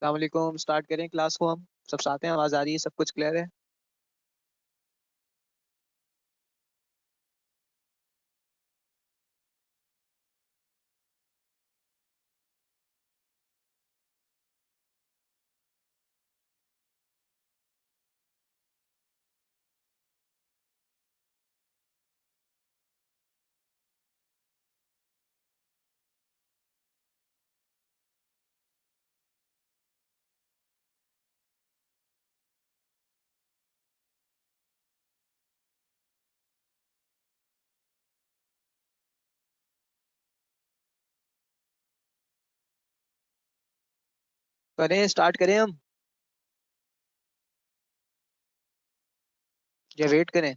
अस्सलाम वालेकुम। स्टार्ट करें क्लास को। हम सब साथ हैं, आवाज आ रही है, सब कुछ क्लियर है। करें, स्टार्ट करें हम या वेट करें?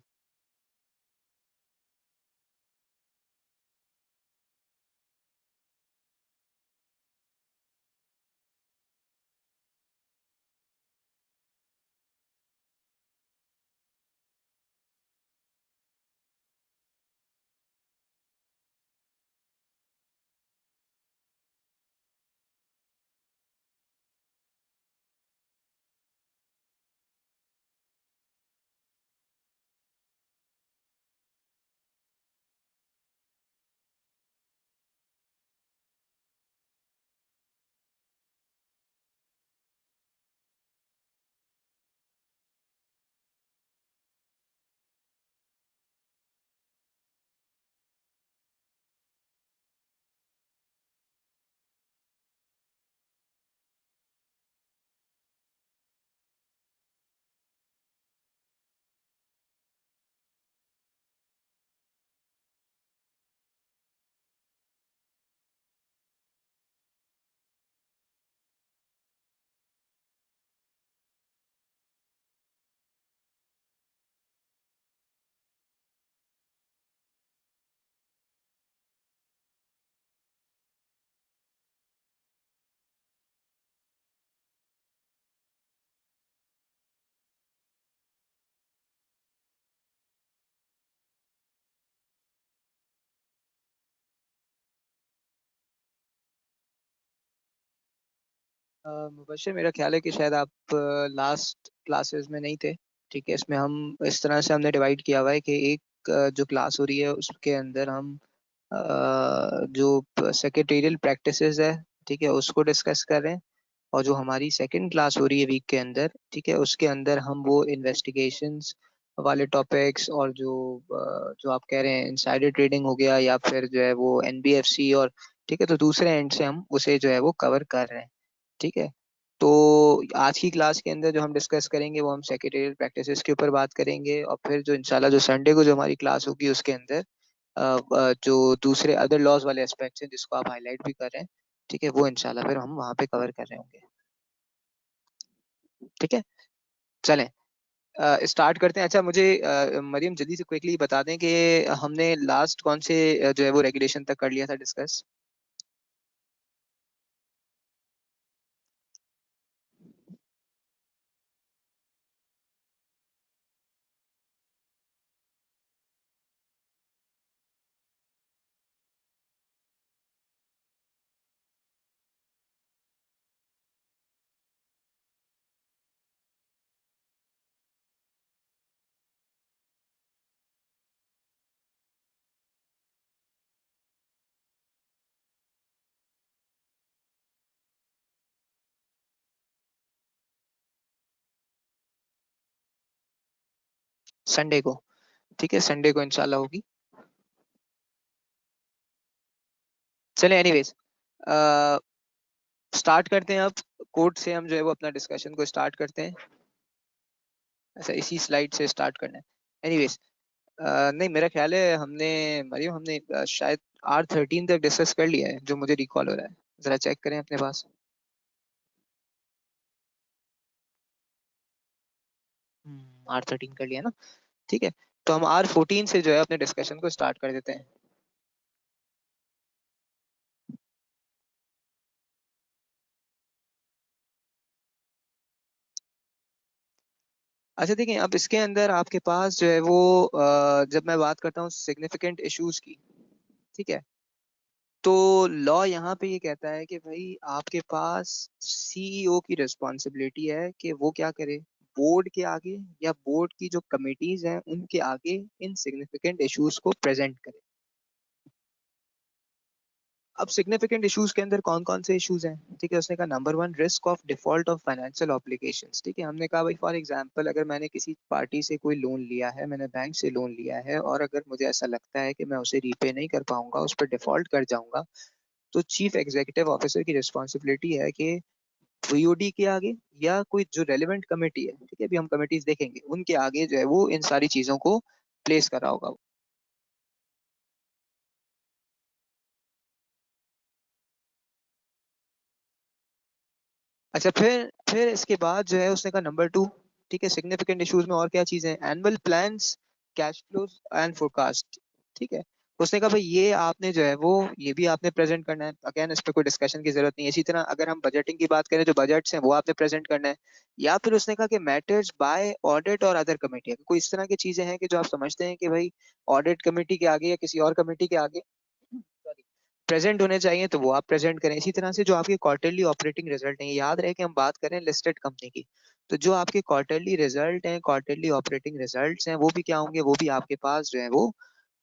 मुबश्शिर, मेरा ख्याल है कि शायद आप लास्ट क्लासेस में नहीं थे। ठीक है, इसमें हम इस तरह से हमने डिवाइड किया हुआ है कि एक जो क्लास हो रही है उसके अंदर हम जो सेक्रेटेरियल प्रैक्टिसेस है, ठीक है, उसको डिस्कस कर रहे हैं। और जो हमारी सेकंड क्लास हो रही है वीक के अंदर, ठीक है, उसके अंदर हम वो इन्वेस्टिगेशंस वाले टॉपिक्स और जो आप कह रहे हैं इनसाइडर ट्रेडिंग हो गया या फिर जो है वो एनबीएफसी, और ठीक है, तो दूसरे एंड से हम उसे जो है वो कवर कर रहे हैं। ठीक है, तो आज की क्लास के अंदर जो हम डिस्कस करेंगे वो हम सेक्रेटरियल प्रैक्टिसेस के ऊपर बात करेंगे, और फिर जो इंशाल्लाह जो संडे को जो हमारी क्लास होगी उसके अंदर जो दूसरे अदर लॉज वाले एस्पेक्ट्स हैं जिसको आप हाईलाइट भी कर रहे हैं, ठीक है, वो इंशाल्लाह फिर हम वहाँ पे कवर कर रहे होंगे। ठीक है, चलें स्टार्ट करते हैं। अच्छा, मुझे मरियम जल्दी से क्विकली बता दें कि हमने लास्ट कौन से जो है वो रेगुलेशन तक कर लिया था डिस्कस। संडे को, ठीक है, संडे को इंशाल्लाह होगी। चलें एनीवेज, स्टार्ट करते हैं अब। कोड से हम जो है वो अपना डिस्कशन को स्टार्ट करते हैं। ऐसा इसी स्लाइड से स्टार्ट करना है। एनीवेज, नहीं, मेरा ख्याल है हमने, मरियम, हमने शायद R13 तक डिस्कस कर लिया है, जो मुझे रिकॉल हो रहा है। जरा चेक करें अपने पास। R13 कर लिया ना? ठीक है, तो हम R14 से जो है अपने डिस्कशन को स्टार्ट कर देते हैं। अच्छा, देखिए, अब इसके अंदर आपके पास जो है वो जब मैं बात करता हूँ सिग्निफिकेंट इश्यूज की, ठीक है, तो लॉ यहाँ पे ये कहता है कि भाई आपके पास सीईओ की रिस्पॉन्सिबिलिटी है कि वो क्या करे, बोर्ड के आगे या बोर्ड की जो कमिटीज हैं उनके आगे इन सिग्निफिकेंट इश्यूज को प्रेजेंट करे। अब सिग्निफिकेंट इश्यूज के अंदर कौन कौन से इश्यूज हैं, ठीक है। उसने कहा number one, risk of default of financial obligations, ठीक है। हमने कहा भाई फॉर एग्जांपल अगर मैंने किसी पार्टी से कोई लोन लिया है, मैंने बैंक से लोन लिया है, और अगर मुझे ऐसा लगता है कि मैं उसे रीपे नहीं कर पाऊंगा, उस पर डिफॉल्ट कर जाऊंगा, तो चीफ एग्जीक्यूटिव ऑफिसर की रिस्पॉन्सिबिलिटी है कि वीओडी के आगे या कोई जो रेलिवेंट कमेटी है, ठीक है, अभी हम कमेटीज देखेंगे, उनके आगे जो है वो इन सारी चीजों को प्लेस करा होगा। अच्छा, फिर इसके बाद जो है उसने कहा नंबर टू, ठीक है, सिग्निफिकेंट इश्यूज में और क्या चीजें हैं, annual plans, cash flows and forecast, ठीक है। उसने कहा भाई ये आपने जो है वो ये भी आपने प्रेजेंट करना है, अगेन इस पे कोई डिस्कशन की जरूरत नहीं है। इसी तरह अगर हम बजटिंग की बात करें, जो बजट्स हैं वो आपने प्रेजेंट करना है। या फिर उसने कहा कि मैटर्स बाय ऑडिट और अदर कमेटी, कोई इस तरह की चीजें हैं कि जो आप समझते हैं कि भाई ऑडिट कमेटी के आगे या किसी और कमेटी के आगे प्रेजेंट होने चाहिए, तो वो आप प्रेजेंट करें। इसी तरह से जो आपके क्वार्टरली ऑपरेटिंग रिजल्ट हैं, याद रहे कि हम बात करें लिस्टेड कंपनी की, तो जो आपके क्वार्टरली रिजल्ट हैं, क्वार्टरली ऑपरेटिंग रिजल्ट्स हैं, वो भी क्या होंगे, वो भी आपके पास जो है वो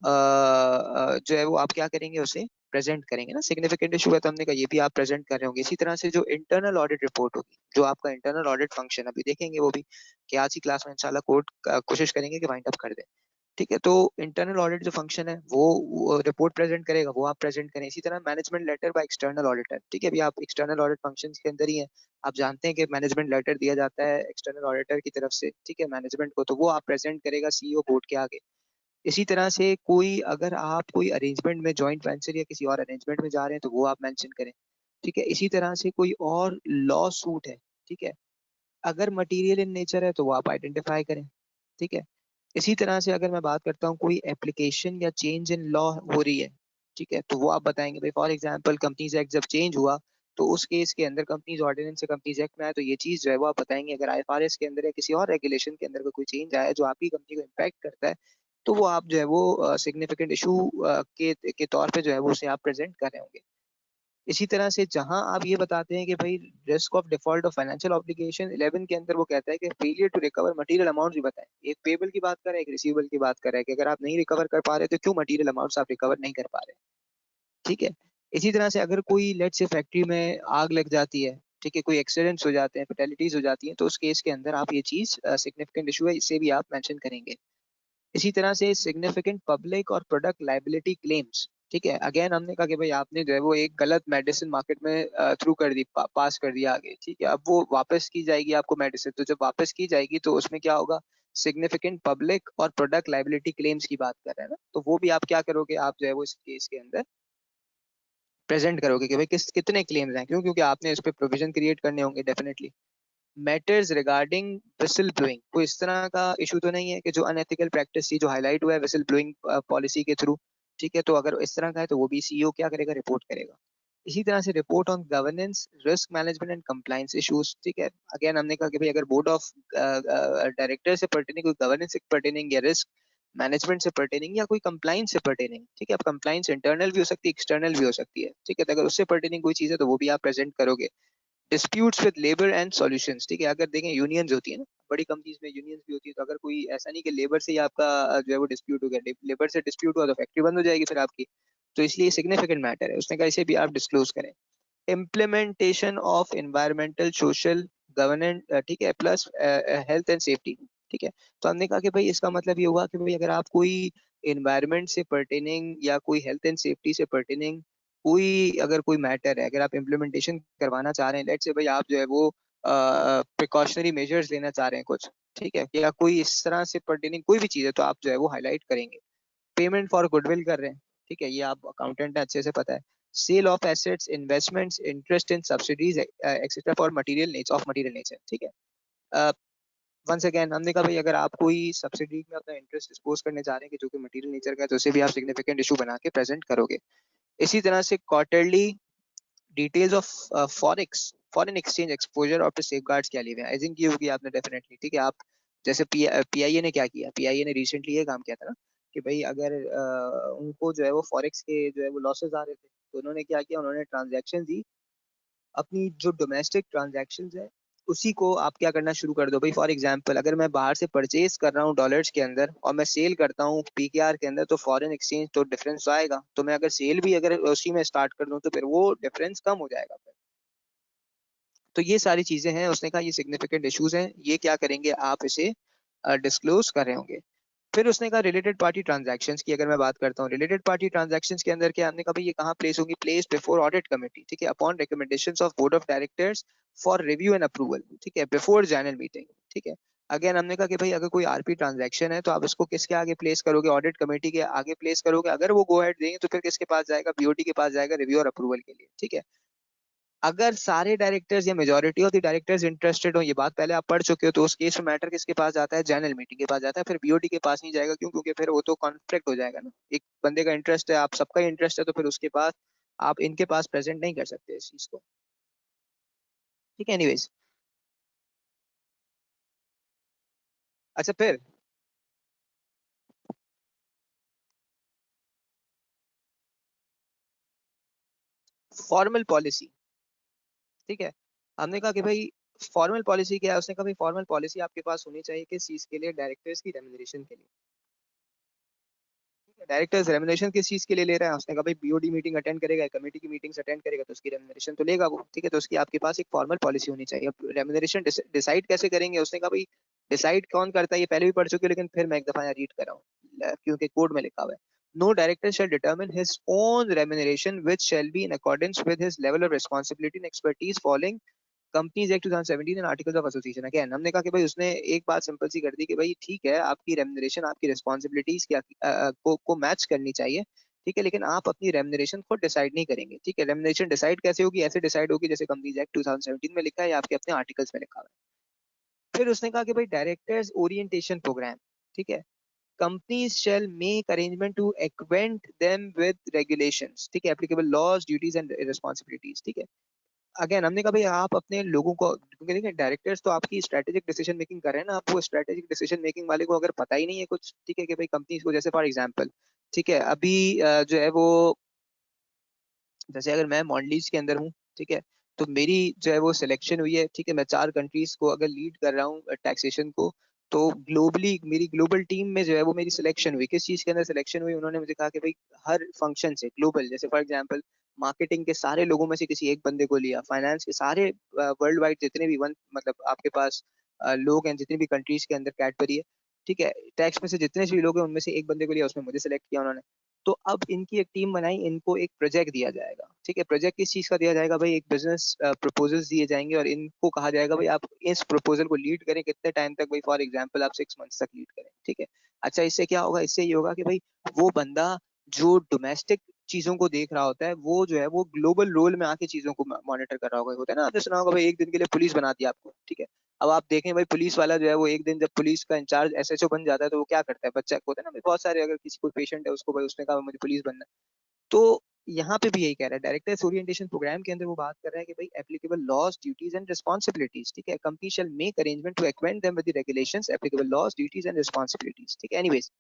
जो है वो आप क्या करेंगे, उसे प्रेजेंट करेंगे ना। सिग्निफिकेंट इशू है तो हमने कहा ये भी आप प्रेजेंट कर रहे होंगे। इसी तरह से जो इंटरनल ऑडिट रिपोर्ट होगी, जो आपका इंटरनल ऑडिट फंक्शन अभी देखेंगे, वो भी कि आज की क्लास में इंशाल्लाह कोड कोशिश करेंगे कि वाइंड अप कर दें, ठीक है। तो इंटरनल ऑडिट जो फंक्शन है वो रिपोर्ट प्रेजेंट करेगा, वो आप प्रेजेंट करें। इसी तरह management letter by external auditor, ठीक है, अभी आप एक्सटर्नल ऑडिट फंक्शन के अंदर ही हैं, आप जानते हैं कि मैनेजमेंट लेटर दिया जाता है एक्सटर्नल ऑडिटर की तरफ से, ठीक है, मैनेजमेंट को, तो वो आप प्रेजेंट करेगा सीईओ बोर्ड के आगे। इसी तरह से कोई अगर आप कोई अरेंजमेंट में जॉइंट वेंचर या किसी और अरेंजमेंट में जा रहे हैं, तो वो आप मेंशन करें, ठीक है। इसी तरह से कोई और लॉ सूट है, ठीक है, अगर मटेरियल इन नेचर है तो वो आप आइडेंटिफाई करें, ठीक है। इसी तरह से अगर मैं बात करता हूँ कोई एप्लीकेशन या चेंज इन लॉ हो रही है, ठीक है, तो वो आप बताएंगे भाई फॉर एग्जांपल कंपनीज एक्ट जब चेंज हुआ, तो उस केस के अंदर कंपनीज ऑर्डिनेंस से कंपनीज एक्ट में आया, तो ये चीज जो है वो आप बताएंगे। अगर आईएफआरएस के अंदर या किसी और रेगुलेशन के अंदर कोई चेंज आया है जो आपकी कंपनी को इम्पैक्ट करता है, तो वो आप जो है वो सिग्निफिकेंट इशू के तौर पे जो है वो उसे आप प्रेजेंट कर रहे होंगे। इसी तरह से जहां आप ये बताते हैं कि भाई risk of default of financial obligation 11 के अंदर वो कहता है कि failure to recover material amount भी बताएं। एक पेबल की बात कर रहा है, एक रिसीवेबल की बात कर रहा है, कि अगर आप नहीं रिकवर कर पा रहे तो क्यों मटेरियल अमाउंट्स आप रिकवर नहीं कर पा रहे, ठीक है। इसी तरह से अगर कोई लेट से फैक्ट्री में आग लग जाती है, ठीक है, कोई एक्सीडेंट्स हो जाते हैं, फैटेलिटीज हो जाती हैं, तो उस केस के अंदर आप ये चीज सिग्निफिकेंट इशू है, इसे भी आप मेंशन करेंगे। इसी तरह से सिग्निफिकेंट पब्लिक और प्रोडक्ट लाइबिलिटी क्लेम्स, ठीक है, अगेन हमने कहा कि भाई आपने जो है वो एक गलत मेडिसिन मार्केट में थ्रू कर दी, पास कर दिया आगे, ठीक है, अब वो वापस की जाएगी आपको मेडिसिन, तो जब वापस की जाएगी तो उसमें क्या होगा, सिग्निफिकेंट पब्लिक और प्रोडक्ट लाइबिलिटी क्लेम्स की बात कर रहे हैं ना, तो वो भी आप क्या करोगे, आप जो है वो इस केस के अंदर प्रेजेंट करोगे कि भाई कितने क्लेम्स हैं, क्यों, क्योंकि आपने इस पे प्रोविजन क्रिएट करने होंगे definitely. Matters regarding whistle blowing, कोई इस तरह का इशू तो नहीं है कि जो अनएथिकल प्रैक्टिस थी जो हाईलाइट हुआ है विसल ब्लोइंग पॉलिसी के थ्रू, ठीक है, तो अगर इस तरह का है तो वो भी सीईओ क्या करेगा, रिपोर्ट करेगा। इसी तरह से report on governance, risk management and compliance issues, ठीक है, अगेन हमने कहा कि भाई अगर बोर्ड ऑफ डायरेक्टर से पर्टेनिंग, कोई गवर्नेंस से पर्टेनिंग या रिस्क मैनेजमेंट से पर्टेनिंग या कोई कंप्लाइंस से पर्टेनिंग, ठीक है, अब कंप्लाइंस इंटरनल भी हो सकती है, एक्सटर्नल भी हो सकती है, ठीक है, तो अगर उससे पर्टेनिंग कोई चीज है तो वो भी आप प्रेजेंट करोगे। Disputes with labour and solutions, ठीक है, अगर देखें यूनियंस होती है ना, बड़ी कंपनीज में यूनियंस भी होती है, तो अगर कोई ऐसा नहीं कि लेबर से ही आपका जो है वो डिस्प्यूट हो गया, लेबर से डिस्प्यूट हुआ तो फैक्ट्री बंद हो जाएगी फिर आपकी, तो इसलिए सिग्निफिकेंट मैटर है, उसने कहा इसे भी आप डिस्क्लोज करें। Implementation of environmental social governance, ठीक है, प्लस हेल्थ एंड सेफ्टी, ठीक है, तो हमने कहा कि भाई इसका मतलब ये हुआ कि भाई अगर आप कोई एनवायरमेंट से पर्टेनिंग या कोई हेल्थ एंड सेफ्टी से पर्टेनिंग कोई अगर कोई मैटर है, अगर आप इम्प्लीमेंटेशन करवाना चाह रहे हैं, लेट से भाई आप जो है वो प्रिकॉशनरी मेजर्स लेना चाह रहे हैं कुछ, ठीक है, या कोई इस तरह से पर्टेनिंग कोई भी चीज है, तो आप जो है वो हाईलाइट करेंगे। पेमेंट फॉर गुडविल कर रहे हैं, ठीक है, ये आप अकाउंटेंट है अच्छे से पता है। Sale of assets, investments, interest in subsidiaries etcetera for material nature, of material nature, ठीक है। वंस अगेन हमने कहा भाई अगर आप कोई सब्सिडी में अपना इंटरेस्ट डिस्पोज करने जा रहे हैं कि जो कि मटेरियल नेचर का है, तो उसे भी आप सिग्निफिकेंट इशू बना के प्रेजेंट करोगे। इसी तरह से quarterly details of forex, foreign exchange exposure और सेफ गार्ड्स क्या लिए हुए हैं, आई थिंक ये होगी आपने डेफिनेटली, ठीक है। आप जैसे पीआईए ने क्या किया, पीआईए ने रिसेंटली ये काम किया था ना कि भाई अगर उनको जो है वो फॉरेक्स के जो है वो लॉसेस आ रहे थे, तो उन्होंने क्या किया, उन्होंने ट्रांजैक्शन दी, अपनी जो डोमेस्टिक ट्रांजैक्शन है उसी को आप क्या करना शुरू कर दो भाई। फॉर एग्जांपल अगर मैं बाहर से परचेज कर रहा हूँ डॉलर्स के अंदर और मैं सेल करता हूँ पीकेआर के अंदर, तो फॉरेन एक्सचेंज तो डिफरेंस आएगा। तो मैं अगर सेल भी अगर उसी में स्टार्ट कर दूं तो फिर वो डिफरेंस कम हो जाएगा फिर। तो ये सारी चीजें हैं, उसने कहा ये सिग्निफिकेंट इश्यूज हैं, ये क्या करेंगे आप इसे डिस्क्लोज कर रहे होंगे। फिर उसने कहा रिलेटेड पार्टी ट्रांजैक्शंस की अगर मैं बात करता हूँ, रिलेटेड पार्टी ट्रांजैक्शंस के अंदर क्या हमने कहा भाई ये कहाँ प्लेस होंगी, प्लेस बिफोर ऑडिट कमेटी, ठीक है, upon recommendations of board of directors for review and approval, ठीक है, बिफोर जनरल मीटिंग, ठीक है। अगेन हमने कहा कि भाई अगर कोई आरपी ट्रांजैक्शन है तो आप इसको किसके आगे प्लेस करोगे, ऑडिट कमेटी के आगे प्लेस करोगे। अगर वो गो अहेड देंगे तो फिर किसके पास जाएगा, बीओटी के पास जाएगा रिव्यू और अप्रूवल के लिए, ठीक है। अगर सारे डायरेक्टर्स या majority of the directors interested हो, ये बात पहले आप पढ़ चुके हो, तो उस केस में मैटर किसके पास जाता है, जनरल मीटिंग के पास जाता है, फिर बीओटी के पास नहीं जाएगा। क्यों? क्योंकि फिर वो तो कॉन्फ्लिक्ट हो जाएगा ना, एक बंदे का इंटरेस्ट है, आप सबका इंटरेस्ट है, तो फिर उसके पास आप इनके पास प्रेजेंट नहीं कर सकते इस चीज को, ठीक है। एनीवेज, अच्छा फिर फॉर्मल पॉलिसी, ठीक है। हमने कहा कि भाई फॉर्मल पॉलिसी क्या है, उसने कहा भाई फॉर्मल पॉलिसी आपके पास होनी चाहिए किस चीज के लिए, डायरेक्टर्स की रेम्यूनरेशन के लिए। डायरेक्टर्स रेमुनरेशन किस चीज के लिए ले रहा है, उसने कहा भाई बीओडी मीटिंग अटेंड करेगा, कमेटी की मीटिंग्स अटेंड करेगा, तो उसकी रेमुनरेशन तो लेगा वो, ठीक है। तो उसकी आपके पास एक फॉर्मल पॉलिसी होनी चाहिए। अब रेमुनरेशन डिसाइड कैसे करेंगे, उसने कहा भाई डिसाइड कौन करता है ये पहले भी पढ़ चुके हो, लेकिन फिर मैं एक दफा यहाँ रीड कर रहा हूँ क्योंकि कोड में लिखा हुआ है। No director shall determine his own remuneration which shall be in accordance with his level of responsibility and expertise following companies act 2017 and articles of association. Again हमने कहा कि भाई उसने एक बात सिंपल सी कर दी कि भाई ठीक है आपकी रेमुनरेशन आपकी रिस्पॉन्सिबिलिटीज को मैच करनी चाहिए, ठीक है, लेकिन आप अपनी रेमुनरेशन खुद डिसाइड नहीं करेंगे, ठीक है। रेमुनरेशन डिसाइड कैसे होगी, ऐसे डिसाइड होगी जैसे कंपनीज एक्ट 2017 में लिखा है या आपके अपने आर्टिकल्स में लिखा हुआ है। फिर उसने कहा कि भाई डायरेक्टर्स ओरिएंटेशन प्रोग्राम, ठीक है, companies shall make arrangement to acquaint them with regulations, ठीक है, applicable laws, duties and responsibilities, ठीक है। अगेन हमने कहा भाई आप अपने लोगों को, क्योंकि देखिए डायरेक्टर्स तो आपकी स्ट्रेटेजिक डिसीजन मेकिंग कर रहे हैं ना, आप वो स्ट्रेटेजिक डिसीजन मेकिंग वाले को अगर पता ही नहीं है कुछ, ठीक है, कि भाई कंपनीज को जैसे फॉर एग्जांपल, ठीक है, अभी जो है वो जैसे अगर मैं मॉन्डलीज के अंदर हूँ, ठीक है, तो मेरी जो है वो सिलेक्शन हुई है, ठीक है, मैं 4 कंट्रीज को अगर लीड कर रहा हूँ टैक्सेशन को, तो ग्लोबली मेरी ग्लोबल टीम में जो है वो मेरी सिलेक्शन हुई, किस चीज के अंदर सिलेक्शन हुई, उन्होंने मुझे कहा कि भाई हर फंक्शन से ग्लोबल, जैसे फॉर एग्जांपल मार्केटिंग के सारे लोगों में से किसी एक बंदे को लिया, फाइनेंस के सारे वर्ल्ड वाइड जितने भी वन मतलब आपके पास लोग हैं जितनी भी कंट्रीज के अंदर कैडबरी है, ठीक है, टैक्स में से जितने भी लोग हैं उनमें से एक बंदे को लिया, उसमें मुझे सिलेक्ट किया उन्होंने। तो अब इनकी एक टीम बनाई, इनको एक प्रोजेक्ट दिया जाएगा, ठीक है। प्रोजेक्ट किस चीज का दिया जाएगा भाई, एक बिजनेस प्रपोजल्स दिए जाएंगे और इनको कहा जाएगा भाई आप इस प्रपोजल को लीड करें कितने टाइम तक भाई, फॉर एग्जांपल आप 6 मंथ्स तक लीड करें, ठीक है। अच्छा इससे क्या होगा, इससे ये होगा कि भाई वो बंदा जो डोमेस्टिक चीजों को देख रहा होता है वो जो है वो ग्लोबल रोल में आके चीजों को मॉनिटर कर रहा होगा, होता है ना, आपने सुना होगा भाई एक दिन के लिए पुलिस बना दिया आपको, ठीक है। अब आप देखें भाई पुलिस वाला जो है वो एक दिन जब पुलिस का इंचार्ज एसएचओ बन जाता है तो वो क्या करता है, बच्चा होता है ना भाई, बहुत सारे अगर किसी कोई पेशेंट है उसको भाई उसने कहा मुझे पुलिस बनना है। तो यहाँ पे भी यही कह रहा है, डायरेक्टर्स ओरिएंटेशन प्रोग्राम के अंदर वो बात कर रहा है कि भाई applicable laws duties and responsibilities, ठीक है, company shall make arrangement to acquaint them with the regulations applicable laws duties and responsibilities, ठीक है। एनीवेज,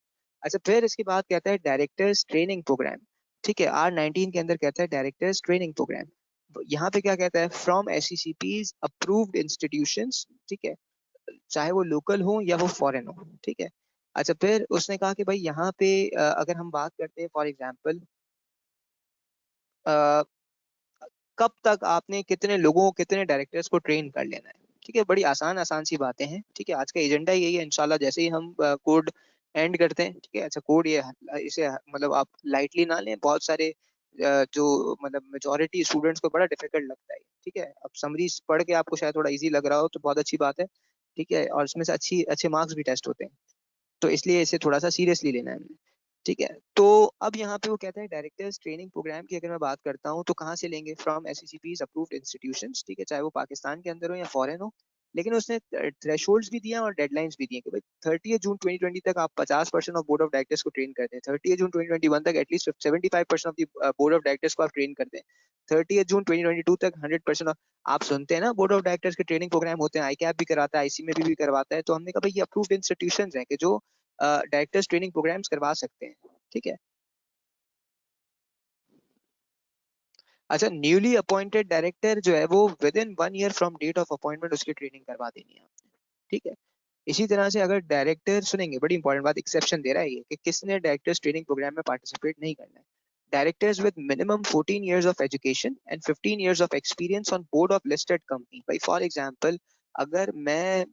अच्छा फिर इसके बाद कहता है डायरेक्टर्स ट्रेनिंग प्रोग्राम, ठीक है, R19 के अंदर कहता है डायरेक्टर्स ट्रेनिंग प्रोग्राम। यहाँ पे क्या कहता है, फ्रॉम एससीसीपीज अप्रूव्ड इंस्टीट्यूशंस, ठीक है, चाहे वो लोकल हो या वो फॉरेन हो, ठीक है। अच्छा फिर उसने कहा कि भाई यहाँ पे अगर हम बात करते हैं फॉर एग्जांपल कब तक आपने कितने लोगों कितने डायरेक्टर्स को ट्रेन कर लेना है, ठीक है, बड़ी आसान आसान सी बातें हैं, ठीक है। आज का एजेंडा यही है इंशाल्लाह, जैसे ही हम कोड एंड करते हैं, ठीक है। अच्छा कोड ये इसे मतलब आप लाइटली ना लें, बहुत सारे जो मतलब मेजोरिटी स्टूडेंट्स को बड़ा डिफिकल्ट लगता है, ठीक है। अब समरी पढ़ के आपको शायद थोड़ा इजी लग रहा हो तो बहुत अच्छी बात है, ठीक है, और इसमें से अच्छी अच्छे मार्क्स भी टेस्ट होते हैं, तो इसलिए इसे थोड़ा सा सीरियसली लेना है हमने, ठीक है। तो अब यहाँ पे वो कहता है डायरेक्टर्स ट्रेनिंग प्रोग्राम की अगर मैं बात करता हूँ तो कहाँ से लेंगे, फ्रॉम एससीसीपीज अप्रूव्ड इंस्टीट्यूशंस, ठीक है, चाहे वो पाकिस्तान के अंदर हो या फॉरेन हो। लेकिन उसने थ्रेशोल्ड्स भी दिए और डेडलाइंस भी दिए कि भाई 30 जून 2020 तक आप 50% ऑफ बोर्ड ऑफ डायरेक्टर्स को ट्रेन कर दें, 30 जून 2021 तक at least 75% of the board of directors को आप ट्रेन कर दें, 30 जून 2022 तक 100%। आप सुनते हैं ना बोर्ड ऑफ डायरेक्टर्स के ट्रेनिंग प्रोग्राम होते हैं, आई कैप भी करवाता है, आईसी में भी करवाता है, तो हमने कहा भाई ये अप्रूव्ड इंस्टीट्यूशन हैं कि जो डायरेक्टर्स ट्रेनिंग प्रोग्राम्स करवा सकते हैं, ठीक है। अच्छा, न्यूली अपॉइंटेड डायरेक्टर जो है वो within 1 year from date of appointment उसकी ट्रेनिंग करवा देनी है आपने, ठीक है। इसी तरह से अगर डायरेक्टर, सुनेंगे बड़ी इंपॉर्टेंट बात, एक्सेप्शन दे रहा है ये कि किसने डायरेक्टर्स ट्रेनिंग प्रोग्राम में पार्टिसिपेट नहीं करना है। Directors with minimum 14 years of education and 15 years of experience on board of listed company. भाई फॉर एग्जांपल, अगर मैं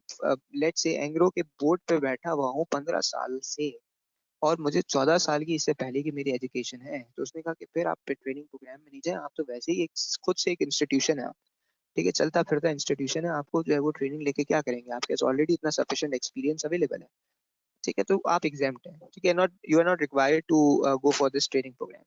लेट से एंग्रो के बोर्ड पे बैठा हुआ हूँ 15 साल से, और मुझे 14 साल की इससे पहले की मेरी एजुकेशन है, तो उसने कहा कि फिर आप ट्रेनिंग प्रोग्राम में नहीं जाए, आप तो वैसे ही एक खुद से एक इंस्टीट्यूशन है, ठीक है, चलता फिरता इंस्टीट्यूशन है, आपको जो है वो ट्रेनिंग लेके क्या करेंगे, आपके पास ऑलरेडी इतना सफिशिएंट एक्सपीरियंस अवेलेबल है, ठीक है, तो आप एग्जाम्प्ट हैं, ठीक है, not you are not required to go for this training programme.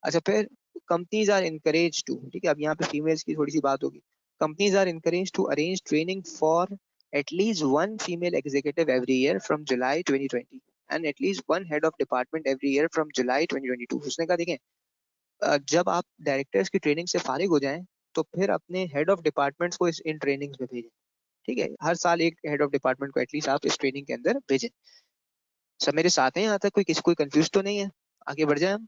अच्छा, फिर कंपनीज आर इनकरेज टू, ठीक है, अब यहाँ पे फीमेल्स की थोड़ी सी बात होगी। Companies are encourage to arrange training for at least one female executive every year from July 2020 and at least one head of department every year from July 2022। उसने कहा देखें, जब आप डायरेक्टर्स की ट्रेनिंग से फारिग हो जाएं, तो फिर अपने हेड ऑफ डिपार्टमेंट्स को इस इन ट्रेनिंग्स में भेजें, ठीक है, हर साल एक हेड ऑफ डिपार्टमेंट को एटलीस्ट आप इस ट्रेनिंग के अंदर भेजें। सब मेरे साथ हैं यहाँ तक? कोई किसी कोई कंफ्यूज तो नहीं है? आगे बढ़ जाए हम।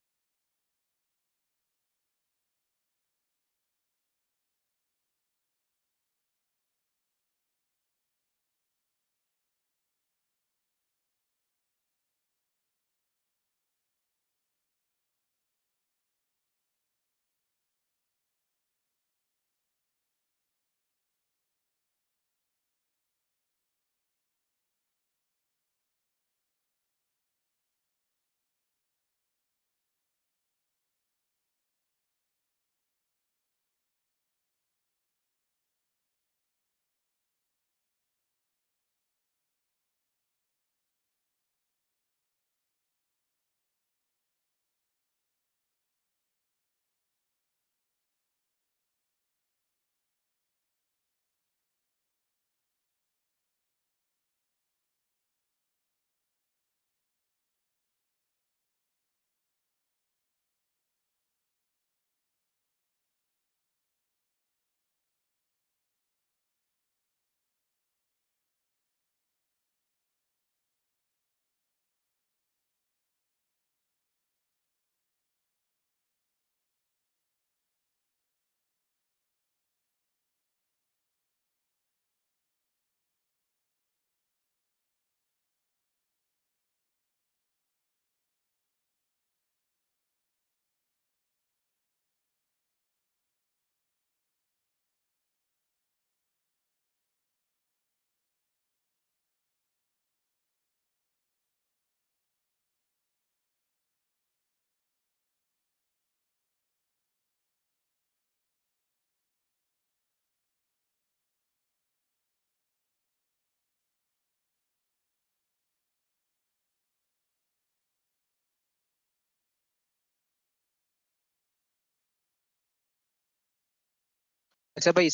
अच्छा भाई,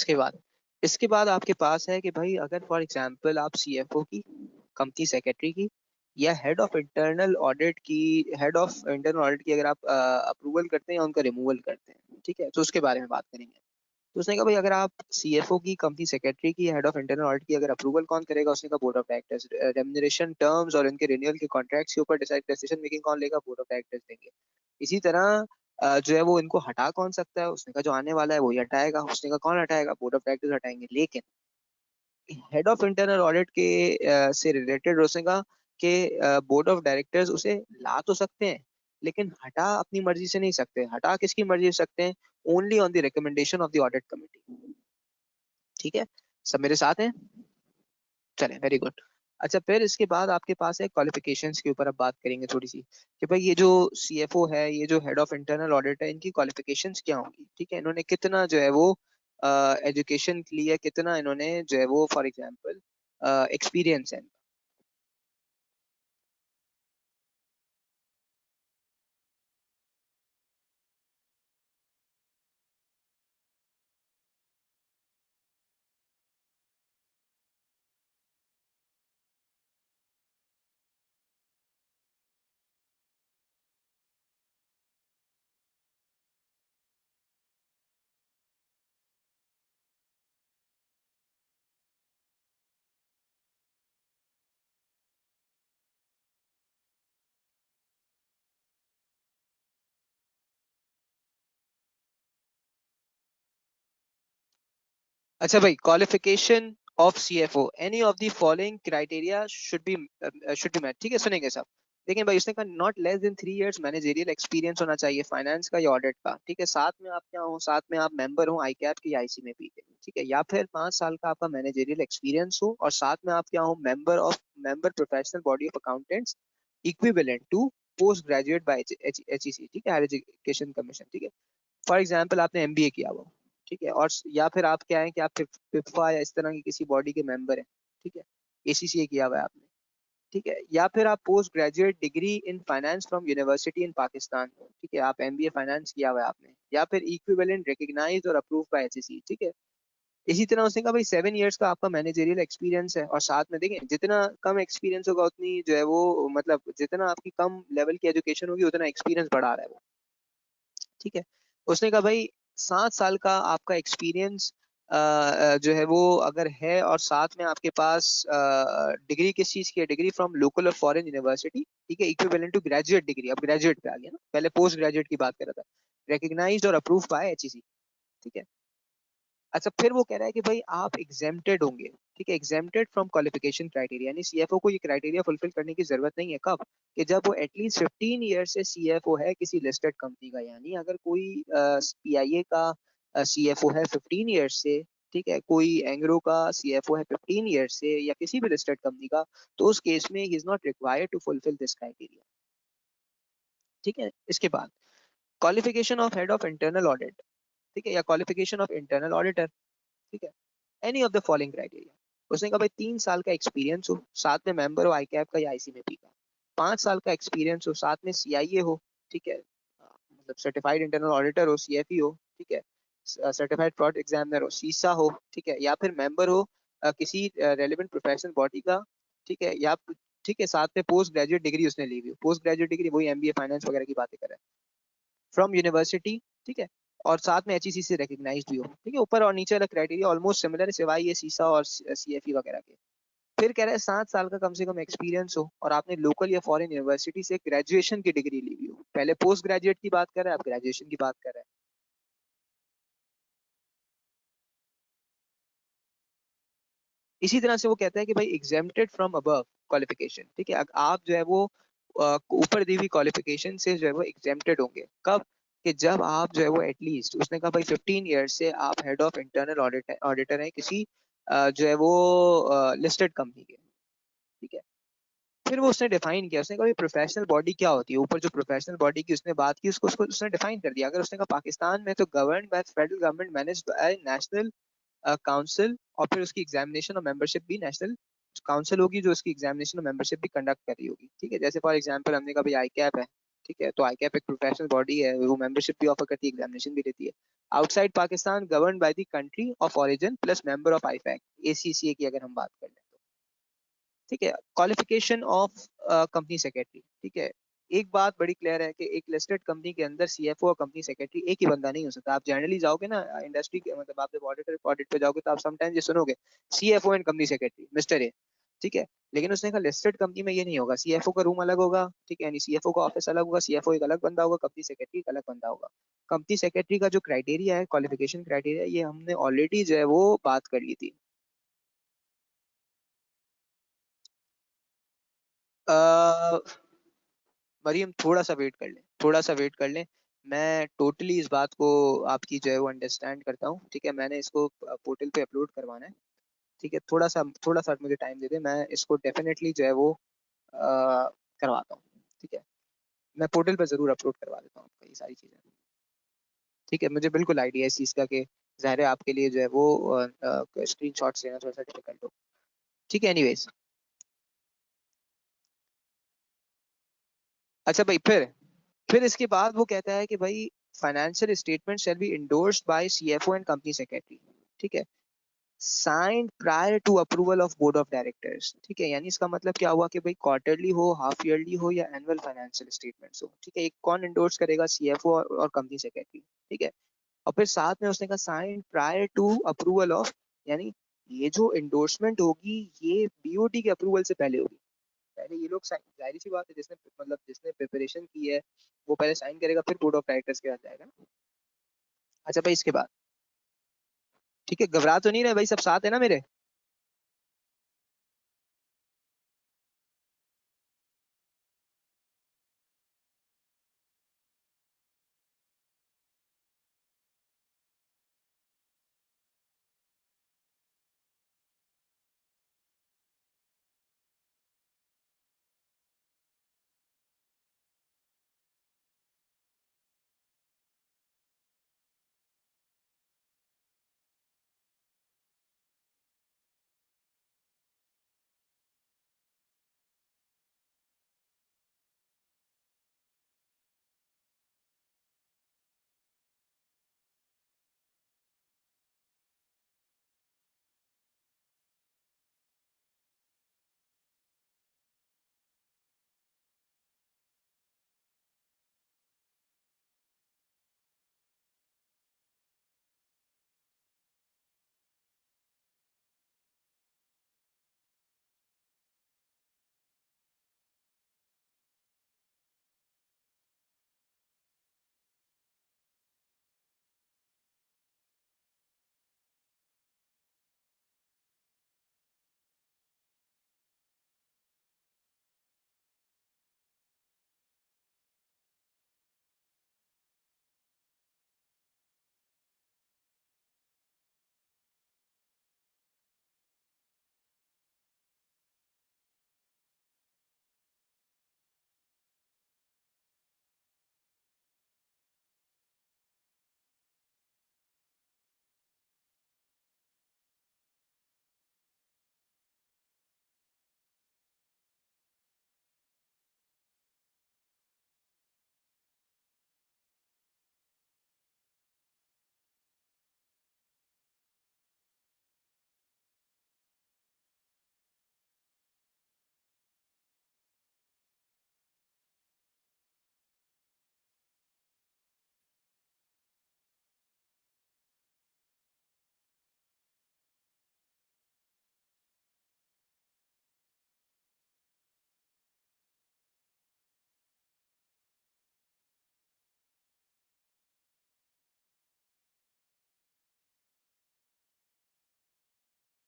इसके बाद आपके पास है कि भाई अगर फॉर एग्जांपल आप सीएफओ की, कंपनी सेक्रेटरी की, या हेड ऑफ इंटरनल ऑडिट की अगर आप अप्रूवल करते हैं या उनका रिमूवल करते हैं, ठीक है, तो उसके बारे में बात करेंगे। तो उसने कहा भाई अगर आप सीएफओ की, कंपनी सेक्रेटरी की, हेड ऑफ इंटरनल ऑडिट की अगर अप्रूवल कौन करेगा? उसने कहा board of directors. Remuneration terms और इनके रिन्यूअल के कॉन्ट्रैक्ट्स के ऊपर डिसाइड डिसीजन मेकिंग कौन लेगा? बोर्ड ऑफ डायरेक्टर्स देंगे। इसी तरह जो है वो इनको हटा कौन सकता है? उसने कहा जो आने वाला है वही हटाएगा। उसने कहा कौन हटाएगा? बोर्ड ऑफ डायरेक्टर्स हटाएंगे। लेकिन हेड ऑफ इंटरनल ऑडिट के से रिलेटेड उसने कहा कि बोर्ड ऑफ डायरेक्टर्स उसे ला तो सकते हैं, लेकिन हटा अपनी मर्जी से नहीं सकते। हटा किसकी मर्जी से सकते हैं? Only on the recommendation of the audit committee, ठीक है। सब मेरे साथ हैं? चलें, वेरी गुड। अच्छा, फिर इसके बाद आपके पास है क्वालिफिकेशंस के ऊपर अब बात करेंगे थोड़ी सी, कि भाई ये जो सीएफओ है, ये जो हेड ऑफ इंटरनल ऑडिट है, इनकी क्वालिफिकेशंस क्या होंगी, ठीक है, इन्होंने कितना जो है वो एजुकेशन ली है, कितना इन्होंने जो है वो फॉर एग्जांपल एक्सपीरियंस है। अच्छा भाई, qualification of CFO, any of the following criteria should be met. ठीक है, सुनेंगे सब। देखिए भाई, उसने कहा not less than 3 years managerial experience होना चाहिए, फाइनेंस का या ऑडिट का। ठीक है, साथ में आप क्या हो, साथ में आप मेंबर हो आई कैप की आईसी में भी के। ठीक है, या फिर 5 साल का आपका मैनेजरियल एक्सपीरियंस हो और साथ में आप क्या हो, member professional body of accountants equivalent to post graduate by HEC. ठीक है, हायर एजुकेशन कमीशन। ठीक है, फॉर एग्जाम्पल आपने एमबीए किया हुआ, ठीक है, और या फिर आप क्या है कि आप फिफा या इस तरह की किसी बॉडी के मेंबर हैं। ठीक है, एसीसीए किया हुआ है आपने। ठीक है, या फिर आप post graduate degree in finance from university in Pakistan. ठीक है, आप एमबीए फाइनेंस किया हुआ है आपने, या फिर इक्विवेलेंट रिकग्नाइज्ड और अप्रूव बाय एचईसी। ठीक है, इसी तरह उसने कहा भाई 7 इयर्स का आपका मैनेजरियल एक्सपीरियंस है, और साथ में देखें जितना कम एक्सपीरियंस होगा उतनी जो है वो, मतलब जितना आपकी कम लेवल की एजुकेशन होगी उतना एक्सपीरियंस बढ़ा रहा है वो। ठीक है, उसने कहा भाई 7 साल का आपका एक्सपीरियंस जो है वो अगर है, और साथ में आपके पास डिग्री किस चीज की है, डिग्री फ्रॉम लोकल और फॉरेन यूनिवर्सिटी। ठीक है, इक्विवेलेंट टू ग्रेजुएट डिग्री, अब ग्रेजुएट पे आ गया ना, पहले पोस्ट ग्रेजुएट की बात कर रहा था। रिकग्नाइज्ड और अप्रूव बाय एचईसी। ठीक है, अच्छा फिर वो कह रहा है कि भाई आप एग्जेम्प्टेड होंगे। ठीक है, एग्जेम्प्टेड फ्रॉम क्वालिफिकेशन क्राइटेरिया, यानी सीएफओ को ये क्राइटेरिया फुलफिल करने की जरूरत नहीं है। कब? कि जब वो एटलीस्ट 15 ईयर से सीएफओ है किसी लिस्टेड कंपनी का, यानी अगर कोई पीआईए का सीएफओ है 15 ईयर से, ठीक है, कोई एंग्रो का सीएफओ है 15 ईयर से, या किसी भी लिस्टेड कंपनी का, तो उस केस में he is not required to fulfil this criteria. ठीक है, इसके बाद qualification of head of internal audit. ठीक है, या क्वालिफिकेशन ऑफ इंटरनल ऑडिटर। ठीक है, any of the following criteria. उसने कहा भाई 3 साल का एक्सपीरियंस हो, साथ में मेंबर हो आई कैप का या आईसीबीपी का। 5 साल का एक्सपीरियंस हो, साथ में सीआईए हो। ठीक है, मतलब सर्टिफाइड इंटरनल ऑडिटर हो, सीएफई हो। ठीक है, सर्टिफाइड फ्रॉड एग्जामिनर हो, सीसा हो। ठीक है, या फिर मेंबर हो किसी रेलिवेंट प्रोफेशनल बॉडी का। ठीक है, या ठीक है, साथ में पोस्ट ग्रेजुएट डिग्री उसने ली हुई, पोस्ट ग्रेजुएट डिग्री वही एमबीए फाइनेंस वगैरह की बातें कर रहा है, फ्रॉम यूनिवर्सिटी। ठीक है, और साथ में एचईसी से रिकग्नाइज्ड भी हो। ठीक है, ऊपर और नीचे वाला क्राइटेरिया ऑलमोस्ट सिमिलर है, सिवाय ये सीसा और सीएफई वगैरह के। फिर कह रहे हैं 7 साल का कम से कम एक्सपीरियंस हो, और आपने लोकल या फॉरेन यूनिवर्सिटी से ग्रेजुएशन की डिग्री ली हुई हो। पहले पोस्ट ग्रेजुएट की बात कर रहे हैं, आप ग्रेजुएशन की बात कर रहे हैं। इसी तरह से वो कहता है कि भाई एग्जेम्प्टेड फ्रॉम अबव क्वालिफिकेशन। ठीक है, आप जो है वो ऊपर दी हुई क्वालिफिकेशन से जो है वो एग्जेम्प्टेड होंगे। कब? कि जब आप जो है वो एटलीस्ट, उसने कहा भाई 15 ईयर्स से आप हेड ऑफ इंटरनल ऑडिटर हैं किसी जो है वो लिस्टेड कंपनी के। ठीक है, फिर वो उसने डिफाइन किया, उसने कहा भाई प्रोफेशनल बॉडी क्या होती है। ऊपर जो प्रोफेशनल बॉडी की उसने बात की, उसको उसने डिफाइन कर दिया। अगर उसने कहा पाकिस्तान में तो govern by federal government, manage by national council, और फिर उसकी एग्जामिनेशन और मेंबरशिप भी नेशनल काउंसिल होगी जो उसकी एग्जामिनेशन और मेंबरशिप भी कंडक्ट कर रही होगी। ठीक है, जैसे फॉर एग्जांपल हमने कहा भाई आई कैप है। ठीक है, तो आई कैप एक प्रोफेशनल बॉडी है, वो मेंबरशिप भी ऑफर करती है, एग्जामिनेशन भी देती है। Outside Pakistan govern by the country of origin plus member of IFAC, ACCA की अगर हम बात कर लें तो। ठीक है, क्वालिफिकेशन ऑफ कंपनी सेक्रेटरी। ठीक है, एक बात बड़ी क्लियर है कि एक लिस्टेड कंपनी के अंदर सीएफओ और कंपनी सेक्रेटरी एक ही बंदा नहीं हो सकता। आप जनरली जाओगे ना इंडस्ट्री के, मतलब आप जब ऑडिट पे जाओगे तो आप समटाइम्स ये सुनोगे CFO and company secretary mister A. ठीक है, लेकिन उसने कहा लिस्टेड कंपनी में ये नहीं होगा, सीएफओ का रूम अलग होगा। ठीक है, यानी सीएफओ का ऑफिस अलग होगा, सीएफओ एक अलग बंदा होगा, कंपनी सेक्रेटरी एक अलग बंदा होगा। कंपनी सेक्रेटरी का जो क्राइटेरिया है, क्वालिफिकेशन क्राइटेरिया, ये हमने ऑलरेडी जो है वो बात कर ली थी। मरियम थोड़ा सा वेट कर लें, थोड़ा सा वेट कर लें। मैं टोटली इस बात को आपकी जो है वो अंडरस्टैंड करता हूँ। ठीक है, मैंने इसको पोर्टल पे अपलोड करवाना है। ठीक है, थोड़ा सा मुझे टाइम दे दे, मैं इसको डेफिनेटली जो है वो करवाता हूँ। ठीक है, मैं पोर्टल पर जरूर अपलोड करवा देता हूँ आपको ये सारी चीज़ें। ठीक है, मुझे बिल्कुल आइडिया है इस चीज़ का कि ज़ाहिर है आपके लिए जो है वो स्क्रीन शॉट्स लेना थोड़ा सा डिफिकल्ट हो। ठीक है, एनीवेज। अच्छा भाई, फिर इसके बाद वो कहता है कि भाई financial statement shall be endorsed by CFO and company secretary. ठीक है, signed prior to approval of board of directors. ठीक है, यानी इसका मतलब क्या हुआ कि भाई क्वार्टरली हो, हाफ ईयरली हो, या एनुअल फाइनेंशियल स्टेटमेंट्स हो। ठीक है, एक कौन इंडोर्स करेगा, सीएफओ और कंपनी सेक्रेटरी। ठीक है, और फिर साथ में उसने कहा signed prior to approval of, यानी ये जो इंडोर्समेंट होगी ये बीओडी के अप्रूवल से पहले होगी। पहले ये लोग जाहिर सी बात है, जिसने मतलब जिसने प्रिपरेशन की है वो पहले साइन करेगा, फिर बोर्ड ऑफ डायरेक्टर्स के साथ जाएगा ना। अच्छा भाई, इसके बाद ठीक है, घबरा तो नहीं रहे भाई, सब साथ है ना मेरे?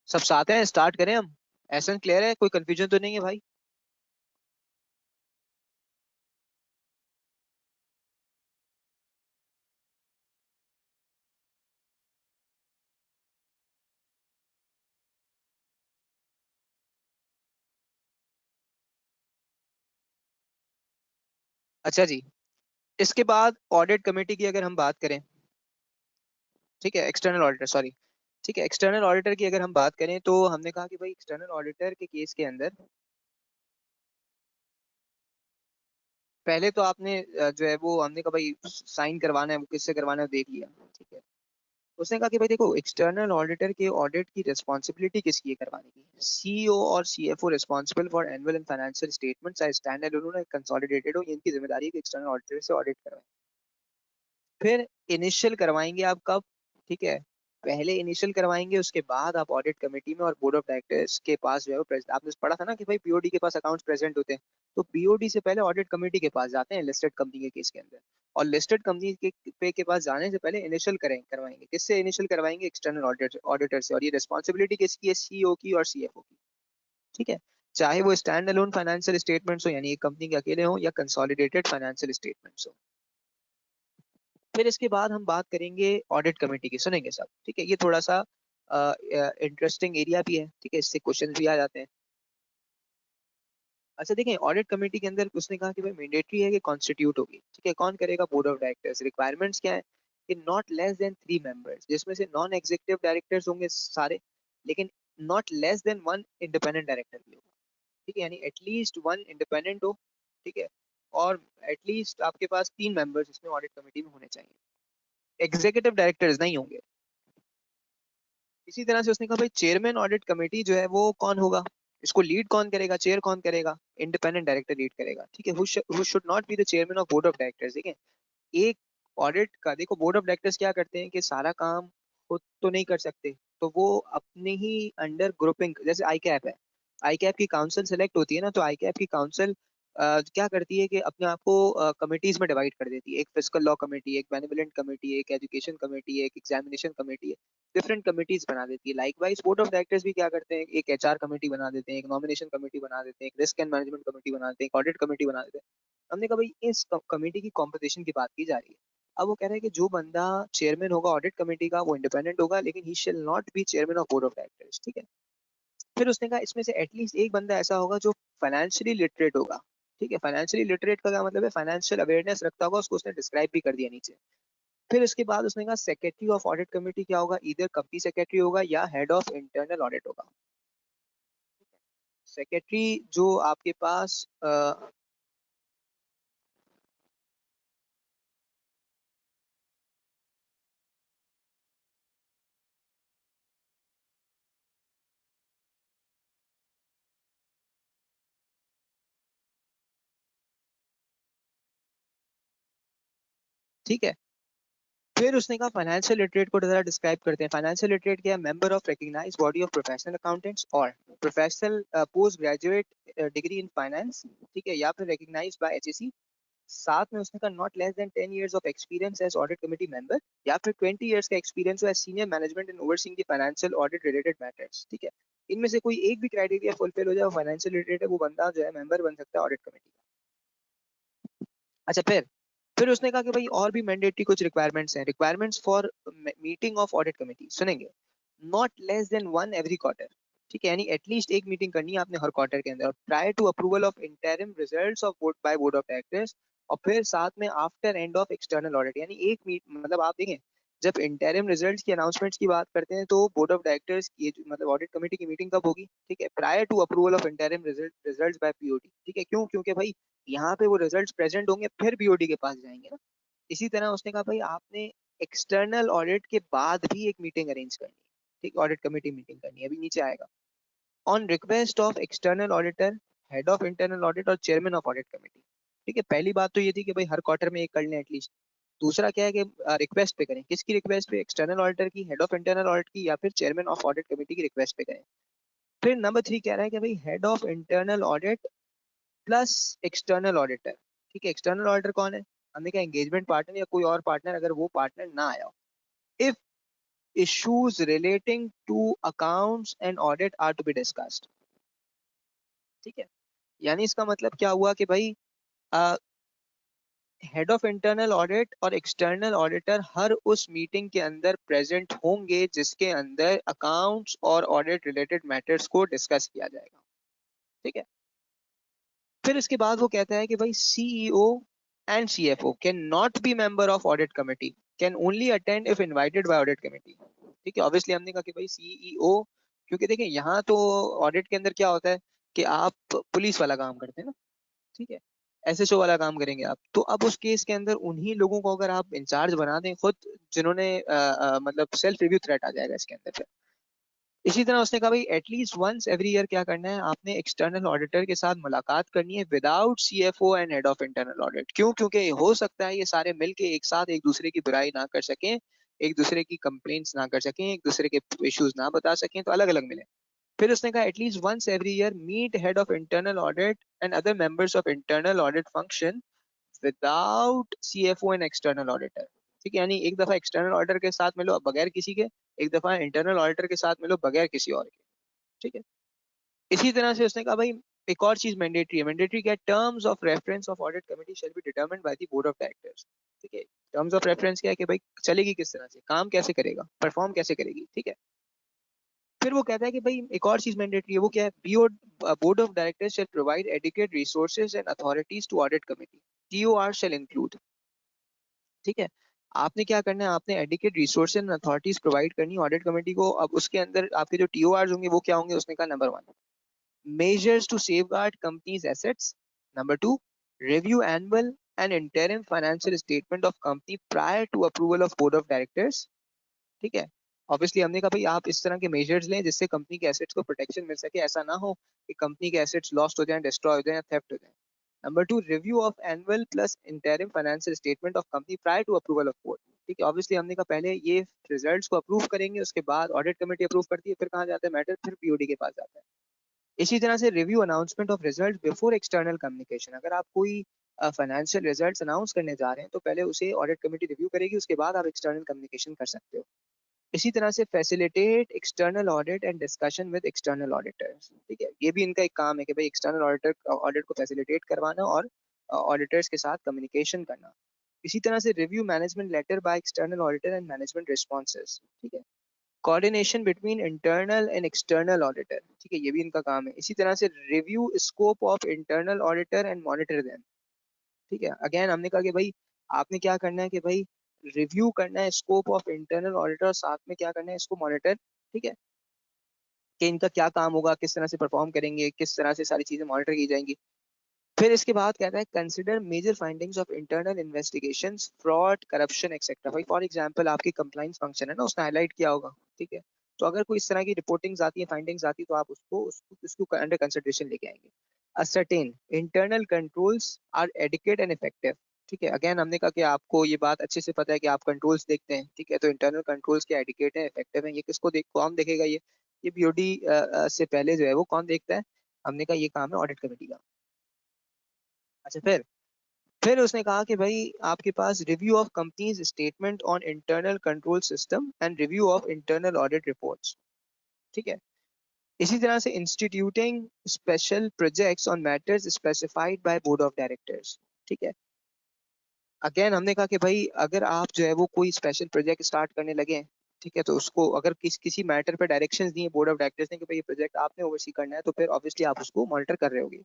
सब साथ हैं, स्टार्ट करें हम? एसन क्लियर है, कोई कंफ्यूजन तो नहीं है भाई? अच्छा जी। इसके बाद ऑडिट कमेटी की अगर हम बात करें, ठीक है, एक्सटर्नल ऑडिटर, सॉरी। ठीक है, एक्सटर्नल ऑडिटर की अगर हम बात करें तो हमने कहा कि भाई एक्सटर्नल ऑडिटर के केस के अंदर पहले तो आपने जो है वो हमने कहा भाई साइन करवाना है, वो किससे करवाना है देख लिया। ठीक है, उसने कहा कि भाई देखो, एक्सटर्नल ऑडिटर के ऑडिट की रिस्पॉन्सिबिलिटी किसकी है करवाने की? सीईओ और CFO responsible for annual and financial statements are standalone consolidated हो, ये इनकी जिम्मेदारी है कि एक्सटर्नल ऑडिटर से ऑडिट करवाएं। फिर इनिशियल करवाएंगे आप कब? ठीक है, पहले इनिशियल करवाएंगे, उसके बाद आप ऑडिट कमेटी में और बोर्ड ऑफ डायरेक्टर्स के पास जो है वो आपने पढ़ा था ना कि भाई बीओडी के पास अकाउंट्स प्रेजेंट होते हैं, तो बीओडी से पहले ऑडिट कमेटी के पास जाते हैं लिस्टेड कंपनी के केस के अंदर। और लिस्टेड कंपनी के पास जाने से पहले इनिशियल करवाएंगे। किससे इनिशियल करवाएंगे? एक्सटर्नल ऑडिटर से। और ये रिस्पॉन्सिबिलिटी किसकी है? सीईओ की और सीएफओ की। ठीक है, चाहे वो स्टैंड अलोन फाइनेंशियल स्टेटमेंट्स हो, यानी एक कंपनी के अकेले हो, या कंसोलिडेटेड फाइनेंशियल स्टेटमेंट्स हो। फिर इसके बाद हम बात करेंगे ऑडिट कमेटी की, सुनेंगे सब। ठीक है, ये थोड़ा सा इंटरेस्टिंग एरिया भी है। ठीक है, इससे क्वेश्चंस भी आ जाते हैं। अच्छा देखें, ऑडिट कमेटी के अंदर उसने कहा कि भाई मैंडेटरी है कि कॉन्स्टिट्यूट होगी। ठीक है, कौन करेगा? Board of directors. रिक्वायरमेंट्स क्या है? कि नॉट लेस देन 3 मेंबर्स, जिसमें से नॉन एग्जीक्यूटिव डायरेक्टर्स होंगे सारे, लेकिन not less then 1 independent director भी होगा। ठीक है, यानी एटलीस्ट 1 इंडिपेंडेंट हो। ठीक है, और एटलीस्ट आपके पास 3 मेंबर्स इसमें ऑडिट कमेटी में होने चाहिए, एग्जीक्यूटिव डायरेक्टर्स नहीं होंगे। इसी तरह से उसने कहा भाई चेयरमैन ऑडिट कमेटी जो है वो कौन होगा? इसको लीड कौन करेगा? चेयर कौन करेगा? इंडिपेंडेंट डायरेक्टर लीड करेगा। ठीक है, who should not be the chairman of board of directors. ठीक है, एक ऑडिट का देखो, बोर्ड ऑफ डायरेक्टर्स क्या करते हैं कि सारा काम खुद तो नहीं कर सकते, तो वो अपने ही अंडर ग्रुपिंग, जैसे आई कैप है, आई कैप की काउंसिल सेलेक्ट होती है ना, तो आई कैप की काउंसिल क्या करती है कि अपने आप को कमिटीज में डिवाइड कर देती है। एक फिस्कल लॉ कमेटी, एक बेनिवोलेंट कमेटी, एक एजुकेशन कमेटी, एक एग्जामिनेशन कमेटी है। डिफरेंट कमिटीज बना देती है। लाइकवाइज बोर्ड ऑफ डायरेक्टर्स भी क्या करते हैं, एक एचआर कमेटी बना देते हैं, एक नॉमिनेशन कमेटी बना देते हैं, एक रिस्क एंड मैनेजमेंट कमेटी बना देते हैं, एक ऑडिट कमेटी बना देते हैं। हमने कहा भाई इस कमेटी की कॉम्पोजिशन की बात की जा रही है। अब वो कह रहे हैं कि जो बंदा चेयरमैन होगा ऑडिट कमेटी का वो इंडिपेंडेंट होगा, लेकिन ही शिल not be chairman of board of directors. ठीक है। फिर उसने कहा इसमें से एटलीस्ट एक बंदा ऐसा होगा जो फाइनेंशियली लिटरेट होगा। ठीक है। फाइनेंशियली लिटरेट का क्या मतलब है, फाइनेंशियल अवेयरनेस रखता होगा, उसको उसने डिस्क्राइब भी कर दिया नीचे। फिर उसके बाद उसने कहा सेक्रेटरी ऑफ ऑडिट कमेटी क्या होगा, इधर कंपनी सेक्रेटरी होगा या हेड ऑफ इंटरनल ऑडिट होगा। सेक्रेटरी जो आपके पास ठीक है। फिर उसने कहा फाइनेंशियल लिटरेट को जरा डिस्क्राइब करते हैं। फाइनेंशियल लिटरेट क्या है, member of recognised body of professional accountants और professional post graduate degree in finance. ठीक है, या फिर रिकॉग्नाइज्ड बाय एचएससी। साथ में उसने कहा not less than 10 years of experience as audit committee member, या फिर 20 years का एक्सपीरियंस हो as senior management in overseeing the financial audit related matters. ठीक है। इनमें से कोई एक भी क्राइटेरिया फुलफिल हो जाए, वो फाइनेंशियल रिलेटेड है, वो बंदा जो है मेंबर बन सकता है ऑडिट कमेटी का। अच्छा, फिर उसने कहा कि भाई और भी मैंडेटरी कुछ रिक्वायरमेंट्स हैं। Requirements for meeting of audit committee, सुनेंगे, not less than one every quarter. ठीक है, यानी एटलीस्ट एक मीटिंग करनी है आपने हर क्वार्टर के अंदर, prior to approval of interim results of board by board of directors. और फिर साथ में after end of external audit, यानी एक मीट मतलब आप देखें, जब इंटरिम रिजल्ट्स की अनाउंसमेंट्स की बात करते हैं तो बोर्ड ऑफ डायरेक्टर्स की मतलब ऑडिट कमेटी की मीटिंग कब होगी, ठीक है, prior to approval of interim results by POD. ठीक है, क्यों, क्योंकि भाई यहाँ पे वो रिजल्ट्स प्रेजेंट होंगे फिर बीओडी के पास जाएंगे ना। इसी तरह उसने कहा भाई आपने एक्सटर्नल ऑडिट के बाद भी एक मीटिंग अरेंज करनी है। ठीक, ऑडिट कमेटी मीटिंग करनी है, अभी नीचे आएगा। On request of external auditor, head of internal audit और चेयरमैन ऑफ ऑडिट कमेटी। ठीक है, पहली बात तो ये थी कि भाई हर क्वार्टर में एक कर लें एटलीस्ट। दूसरा क्या है कि रिक्वेस्ट पे करें, किसकी रिक्वेस्ट पे, एक्सटर्नल ऑडिटर की, हेड ऑफ इंटरनल ऑडिट की, या फिर चेयरमैन ऑफ ऑडिट कमेटी की रिक्वेस्ट पे करें। फिर नंबर 3 कह रहा है कि भाई head of internal audit plus external auditor. ठीक है, एक्सटर्नल ऑडिटर कौन है, हमने कहा एंगेजमेंट पार्टनर या कोई और पार्टनर, अगर वो पार्टनर ना आया हो, if issues relating to accounts and audit are to be discussed। ठीक है, यानी इसका मतलब क्या हुआ कि भाई हेड ऑफ इंटरनल ऑडिट और एक्सटर्नल ऑडिटर हर उस मीटिंग के अंदर प्रेजेंट होंगे जिसके अंदर अकाउंट्स और ऑडिट रिलेटेड मैटर्स को डिस्कस किया जाएगा। ठीक है, फिर इसके बाद वो कहता है कि भाई CEO and CFO can not be member of audit committee, can only attend if invited bye audit committee. ठीक है, ऑब्वियसली हमने कहा कि भाई सीईओ, क्योंकि देखिए यहाँ तो ऑडिट के अंदर क्या होता है कि आप पुलिस वाला काम करते हैं ना। ठीक है, एसएचओ वाला काम करेंगे आप, तो अब उस केस के अंदर उन्हीं लोगों को अगर आप इंचार्ज बना दें खुद, जिन्होंने मतलब सेल्फ रिव्यू थ्रेट आ जाएगा इसके अंदर फिर। इसी तरह उसने कहा भाई एटलीस्ट वंस एवरी ईयर क्या करना है, आपने एक्सटर्नल ऑडिटर के साथ मुलाकात करनी है without CFO and head of internal audit. क्यों, क्योंकि हो सकता है ये सारे मिलके एक साथ एक दूसरे की बुराई ना कर सकें, एक दूसरे की कंप्लेंट्स ना कर सकें, एक दूसरे के इश्यूज ना बता सकें, तो अलग अलग मिले। फिर उसने कहा at least once every year meet head of internal audit and other members of internal audit function without CFO and external auditor. ठीक है, यानी एक दफा एक्सटर्नल ऑडिटर के साथ मिलो बगैर किसी के, एक दफा इंटरनल ऑडिटर के साथ मिलो बगैर किसी और के। ठीक है, इसी तरह से उसने कहा भाई एक और चीज मैंडेटरी है। मैंडेटरी क्या, terms of reference of audit committee shall be determined bye the board of directors. ठीक है, टर्म्स ऑफ रेफरेंस क्या है कि भाई चलेगी किस तरह से, काम कैसे करेगा, परफॉर्म कैसे करेगी। ठीक है, फिर वो कहता है कि भाई एक और चीज मैंडेटरी है, वो क्या है, board of directors shall provide adequate resources and authorities to audit committee, TOR shall include. ठीक है, आपने क्या करना है, आपने adequate resources and authorities provide करनी ऑडिट कमेटी को। अब उसके अंदर आपके जो टीओआर होंगे वो क्या होंगे, उसने कहा number 1, measures to safeguard company's assets, number 2, review annual and interim financial statement of company prior to approval of board of directors। ठीक है, ऑब्वियसली हमने कहा भाई आप इस तरह के मेजर्स लें जिससे कंपनी के एसेट्स को प्रोटेक्शन मिल सके, ऐसा ना हो कि कंपनी के एसेट्स लॉस्ट हो जाएं, डिस्ट्रॉय हो जाएं, थेफ्ट हो जाएं। Number 2, review of annual plus interim financial statement of company prior to approval of board. ठीक है, ऑब्वियसली हमने कहा पहले ये रिजल्ट्स को अप्रूव करेंगे, उसके बाद ऑडिट कमेटी अप्रूव करती है, फिर कहाँ जाता है मैटर, फिर पीओडी के पास जाता है। इसी तरह से review announcement of result before external communication. अगर आप कोई फाइनेंशियल रिजल्ट्स अनाउंस करने जा रहे हैं तो पहले उसे ऑडिट कमेटी रिव्यू करेगी, उसके बाद आप एक्सटर्नल कम्युनिकेशन कर सकते हो। इसी तरह से facilitate external audit and discussion with external auditors. ठीक है, ये भी इनका एक काम है कि भाई एक्सटर्नल ऑडिटर ऑडिट को फैसिलिटेट करवाना और ऑडिटर्स के साथ कम्युनिकेशन करना। इसी तरह से review management letter by external auditor and management responses. ठीक है, coordination between internal and external auditor. ठीक है, ये भी इनका काम है। इसी तरह से review scope of internal auditor and monitor them. ठीक है, अगेन हमने कहा कि भाई आपने क्या करना है कि भाई रिव्यू करना है स्कोप ऑफ इंटरनल ऑडिटर, साथ में क्या करना है इसको मॉनिटर। ठीक है, कि इनका क्या काम होगा, किस तरह से परफॉर्म करेंगे, किस तरह से सारी चीजें मॉनिटर की जाएंगी। फिर इसके बाद कहता है consider major findings of internal investigations, fraud, corruption etcetera. भाई फॉर एग्जांपल आपकी कंप्लाइंस फंक्शन है ना, उसने हाईलाइट किया होगा। ठीक है, तो अगर कोई इस तरह की रिपोर्टिंग्स आती है, फाइंडिंग्स आती है, तो आप उसको अंडर कंसिडरेशन लेके आएंगे। Ascertain internal controls are adequate and effective. ठीक है, अगेन हमने कहा कि आपको ये बात अच्छे से पता है कि आप कंट्रोल्स देखते हैं। ठीक है, तो इंटरनल कंट्रोल्स के एडिक्वेट है, इफेक्टिव है, ये किसको देख कौन देखेगा? ये बीओडी से पहले जो है वो कौन देखता है? हमने कहा ये काम है ऑडिट कमेटी का। अच्छा, फिर उसने कहा कि भाई आपके पास review of companies statement on internal control system and review of internal audit reports. ठीक है, इसी तरह से instituting special projects on matters specified by board of directors. ठीक है, अगेन हमने कहा कि भाई अगर आप जो है वो कोई स्पेशल प्रोजेक्ट स्टार्ट करने लगे हैं, ठीक है, तो उसको अगर किसी मैटर पर डायरेक्शंस दिए बोर्ड ऑफ डायरेक्टर्स ने कि भाई ये प्रोजेक्ट आपने ओवरसी करना है, तो फिर ऑब्वियसली आप उसको मॉनिटर कर रहे होगे।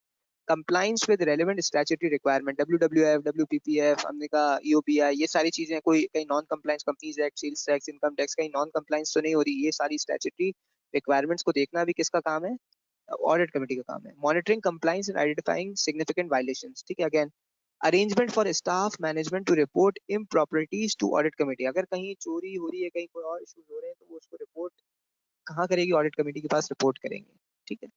Compliance with relevant statutory requirement, WWF, WPPF, हमने कहा ईओपीआई, ये सारी चीजें। कोई कहीं non compliance, companies act, sales tax, income tax, कहीं नॉन कंप्लाइंस तो नहीं हो रही, ये सारी स्टैट्यूटरी रिक्वायरमेंट्स को देखना भी किसका काम है? ऑडिट कमेटी का काम है। Monitoring compliance and identifying significant violations. ठीक है, again arrangement for staff management to report improprieties to audit committee. अगर कहीं चोरी हो रही है, कहीं कोई और इश्यूज हो रहे हैं, तो वो उसको रिपोर्ट कहाँ करेगी? ऑडिट कमेटी के पास रिपोर्ट करेंगे। ठीक है,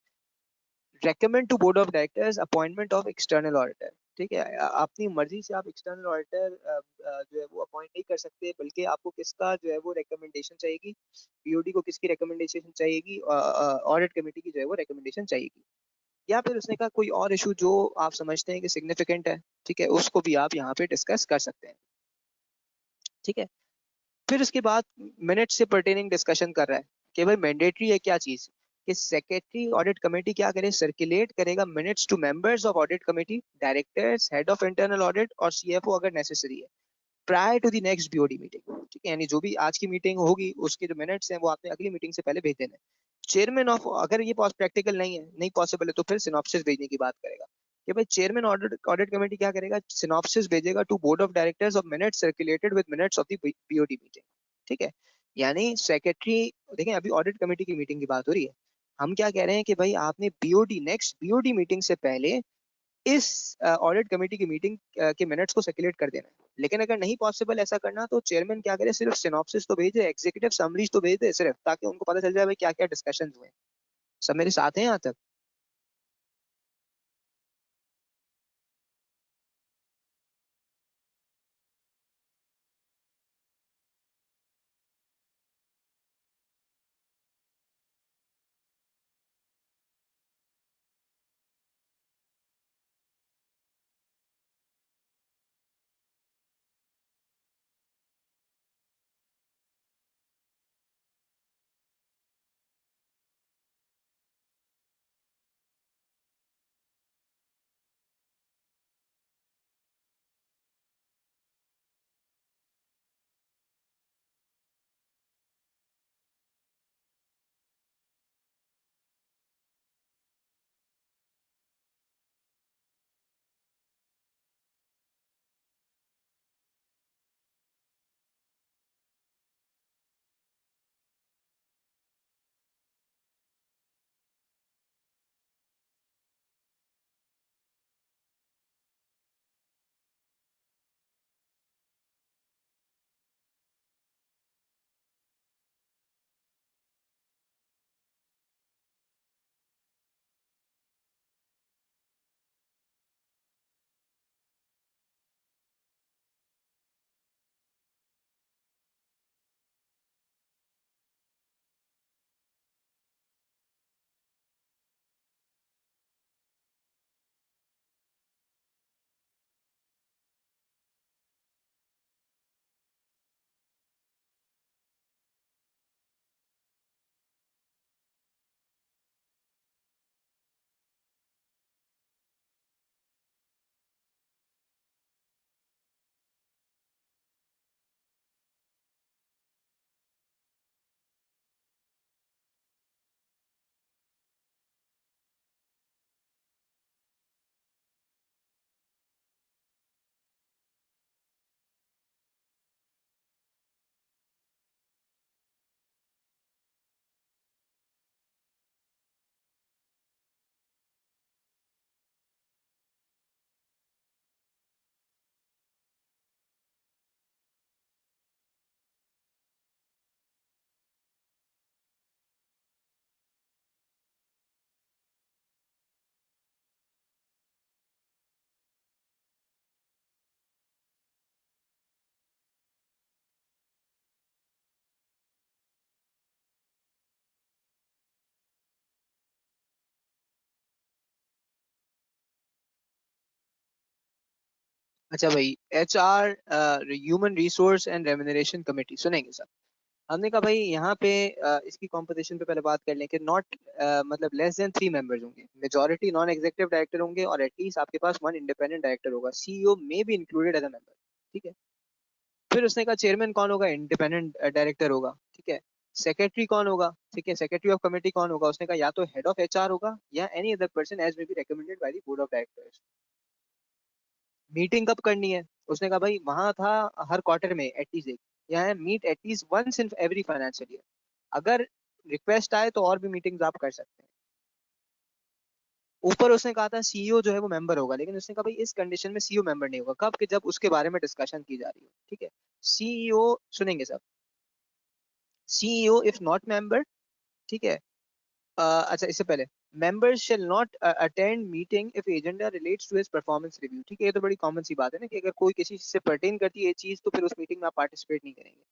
recommend to board of directors appointment of external auditor. ठीक है, अपनी मर्जी से आप एक्सटर्नल ऑडिटर जो है वो अपॉइंट नहीं कर सकते, बल्कि आपको किसका जो है वो रिकमेंडेशन चाहिएगी? बीओडी को किसकी रिकमेंडेशन चाहिएगी? ऑडिट कमेटी की जो है वो रिकमेंडेशन चाहिएगी। या फिर उसने कहा कोई और इशू जो आप समझते हैं कि सिग्निफिकेंट है, ठीक है, उसको भी आप यहाँ पे डिस्कस कर सकते हैं। ठीक है, फिर उसके बाद मिनट से पर्टेनिंग डिस्कशन कर रहा है कि भाई मैंडेटरी है क्या चीज? कि सेक्रेटरी ऑडिट कमेटी क्या करे? सर्कुलेट करेगा minutes to members of audit committee, directors, head of internal audit और सीएफओ अगर नेसेसरी है, prior to the next BOD meeting. ठीक है, यानी जो भी आज की मीटिंग होगी उसके जो मिनट्स हैं वो आपने अगली मीटिंग से पहले भेज देने। चेयरमैन ऑफ, अगर ये प्रैक्टिकल नहीं है, नहीं पॉसिबल है, तो फिर सिनॉप्सिस भेजने की बात करेगा कि भाई चेयरमैन ऑडिट ऑडिट कमेटी क्या करेगा? सिनॉप्सिस भेजेगा to board of directors of minutes circulated with minutes of the BOD meeting. ठीक है, यानी सेक्रेटरी, देखें अभी ऑडिट कमेटी की मीटिंग की बात हो रही है, हम क्या कह रहे हैं कि भाई आपने बीओडी नेक्स्ट बीओडी मीटिंग से पहले इस ऑडिट कमेटी की मीटिंग के मिनट्स को सर्कुलेट कर देना है। लेकिन अगर नहीं पॉसिबल ऐसा करना, तो चेयरमैन क्या करे? सिर्फ सिनॉप्सिस तो भेजे, एग्जीक्यूटिव समरीज तो भेज दे सिर्फ, ताकि उनको पता चल जाए भाई क्या क्या डिस्कशन हुए। सब मेरे साथ हैं यहाँ तक? अच्छा भाई, HR human resource and remuneration committee सुनेंगे सर। हमने कहा भाई यहाँ पे इसकी कॉम्पोजिशन पे पहले बात कर लें कि नॉट मतलब लेस देन 3 मेंबर्स होंगे, मेजॉरिटी नॉन एग्जीक्यूटिव डायरेक्टर होंगे और एटलीस्ट आपके पास वन इंडिपेंडेंट डायरेक्टर होगा, CEO may be included as a member. ठीक है। फिर उसने कहा चेयरमैन कौन होगा, इंडिपेंडेंट डायरेक्टर होगा। ठीक है। सेक्रेटरी कौन होगा, ठीक है, सेक्रेटरी ऑफ कमेटी कौन होगा, उसने कहा या तो हेड ऑफ HR होगा या any other person as may be recommended by the board of directors. Meeting कब करनी है, उसने कहा भाई वहां था हर क्वार्टर में एटलीस्ट एक, यहाँ meet at least once in every financial year. अगर रिक्वेस्ट आए तो और भी मीटिंग्स आप कर सकते हैं। ऊपर उसने कहा था CEO जो है वो मेंबर होगा, लेकिन उसने कहा भाई इस कंडीशन में CEO मेंबर नहीं होगा, कब कि जब उसके बारे में डिस्कशन की जा रही हो। ठीक है। CEO सुनेंगे सब, CEO इफ नॉट मेंबर, ठीक है। अच्छा इससे पहले members shall not attend meeting if agenda relates to his performance review। ठीक है, ये तो बड़ी कॉमन सी बात है ना कि अगर कोई किसी से पर्टेन करती है ये चीज तो फिर उस मीटिंग में आप पार्टिसिपेट नहीं करेंगे।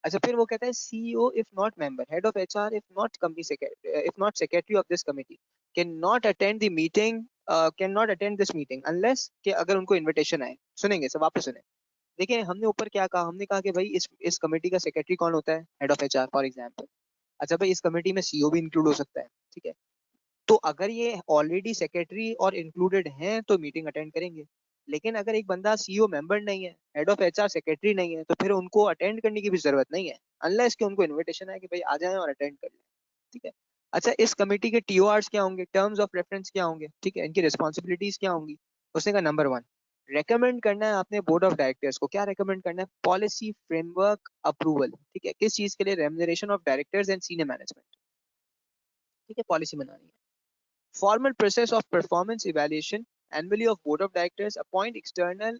अच्छा फिर वो कहता है CEO if not member, head of HR if not company secretary, if not secretary of this committee cannot attend the meeting, cannot attend this meeting unless कि अगर उनको इनविटेशन आए। सुनेंगे सब, वापस सुने। देखिए हमने ऊपर क्या कहा, हमने कहा कि भाई इस कमेटी का सेक्रेटरी कौन होता है, head of HR for example. अच्छा भाई इस कमेटी में CEO भी इंक्लूड हो सकता है। ठीक है। तो अगर ये ऑलरेडी सेक्रेटरी और इंक्लूडेड हैं तो मीटिंग अटेंड करेंगे। लेकिन अगर एक बंदा CEO मेंबर नहीं है, हेड ऑफ HR सेक्रेटरी नहीं है, तो फिर उनको अटेंड करने की भी जरूरत नहीं है, अनलेस कि उनको इनविटेशन है कि भाई आ जाएं और अटेंड कर लें। ठीक है। अच्छा इस कमेटी के TORs क्या होंगे, टर्म्स ऑफ रेफरेंस क्या होंगे, ठीक है, इनकी रिस्पॉन्सिबिलिटीज क्या होंगी। उसने कहा नंबर 1, रेकमेंड करना है आपने बोर्ड ऑफ डायरेक्टर्स को, क्या रेकमेंड करना है, पॉलिसी फ्रेमवर्क अप्रूवल। ठीक है, किस चीज के लिए, remuneration of directors and senior management. ठीक है, पॉलिसी बनानी है। Formal process of performance evaluation annually of board of directors appoint external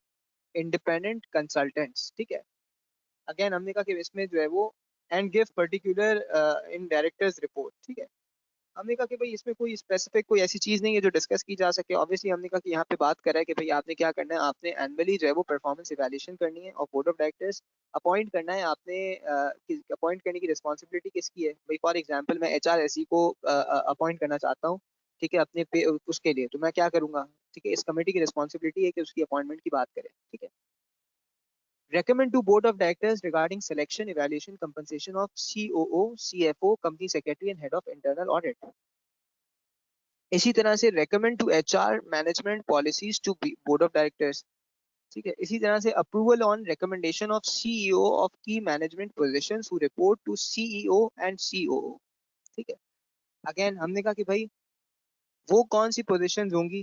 independent consultants। ठीक है। अगेन हमने कहा कि इसमें जो है वो and give particular in directors report. ठीक है। हमने कहा कि भाई इसमें कोई स्पेसिफिक कोई ऐसी चीज नहीं है जो डिस्कस की जा सके। ऑब्वियसली हमने कहा कि यहाँ पे बात कर रहा है कि भाई आपने क्या करना है, आपने एनुअली जो है वो परफॉर्मेंस इवैल्यूएशन करनी है और बोर्ड ऑफ डायरेक्टर्स अपॉइंट करना है आपने। अपॉइंट करने की रिस्पॉन्सिबिलिटी किसकी है भाई, फॉर एग्जाम्पल मैं HRSE को अपॉइंट करना चाहता हूँ, ठीक है, अपने उसके लिए तो मैं क्या करूंगा। ठीक है, इस कमेटी की रिस्पॉन्सिबिलिटी है कि उसकी अपॉइंटमेंट की बात करें। ठीक है। recommend to board of directors regarding selection, evaluation, compensation of COO, CFO, company secretary and head of internal audit। इसी तरह से recommend to HR management policies to board of directors। ठीक है। इसी तरह से approval on recommendation of CEO of key management positions who report to CEO and COO। ठीक है। अगेन हमने कहा कि भाई वो कौन सी पोजीशंस होंगी,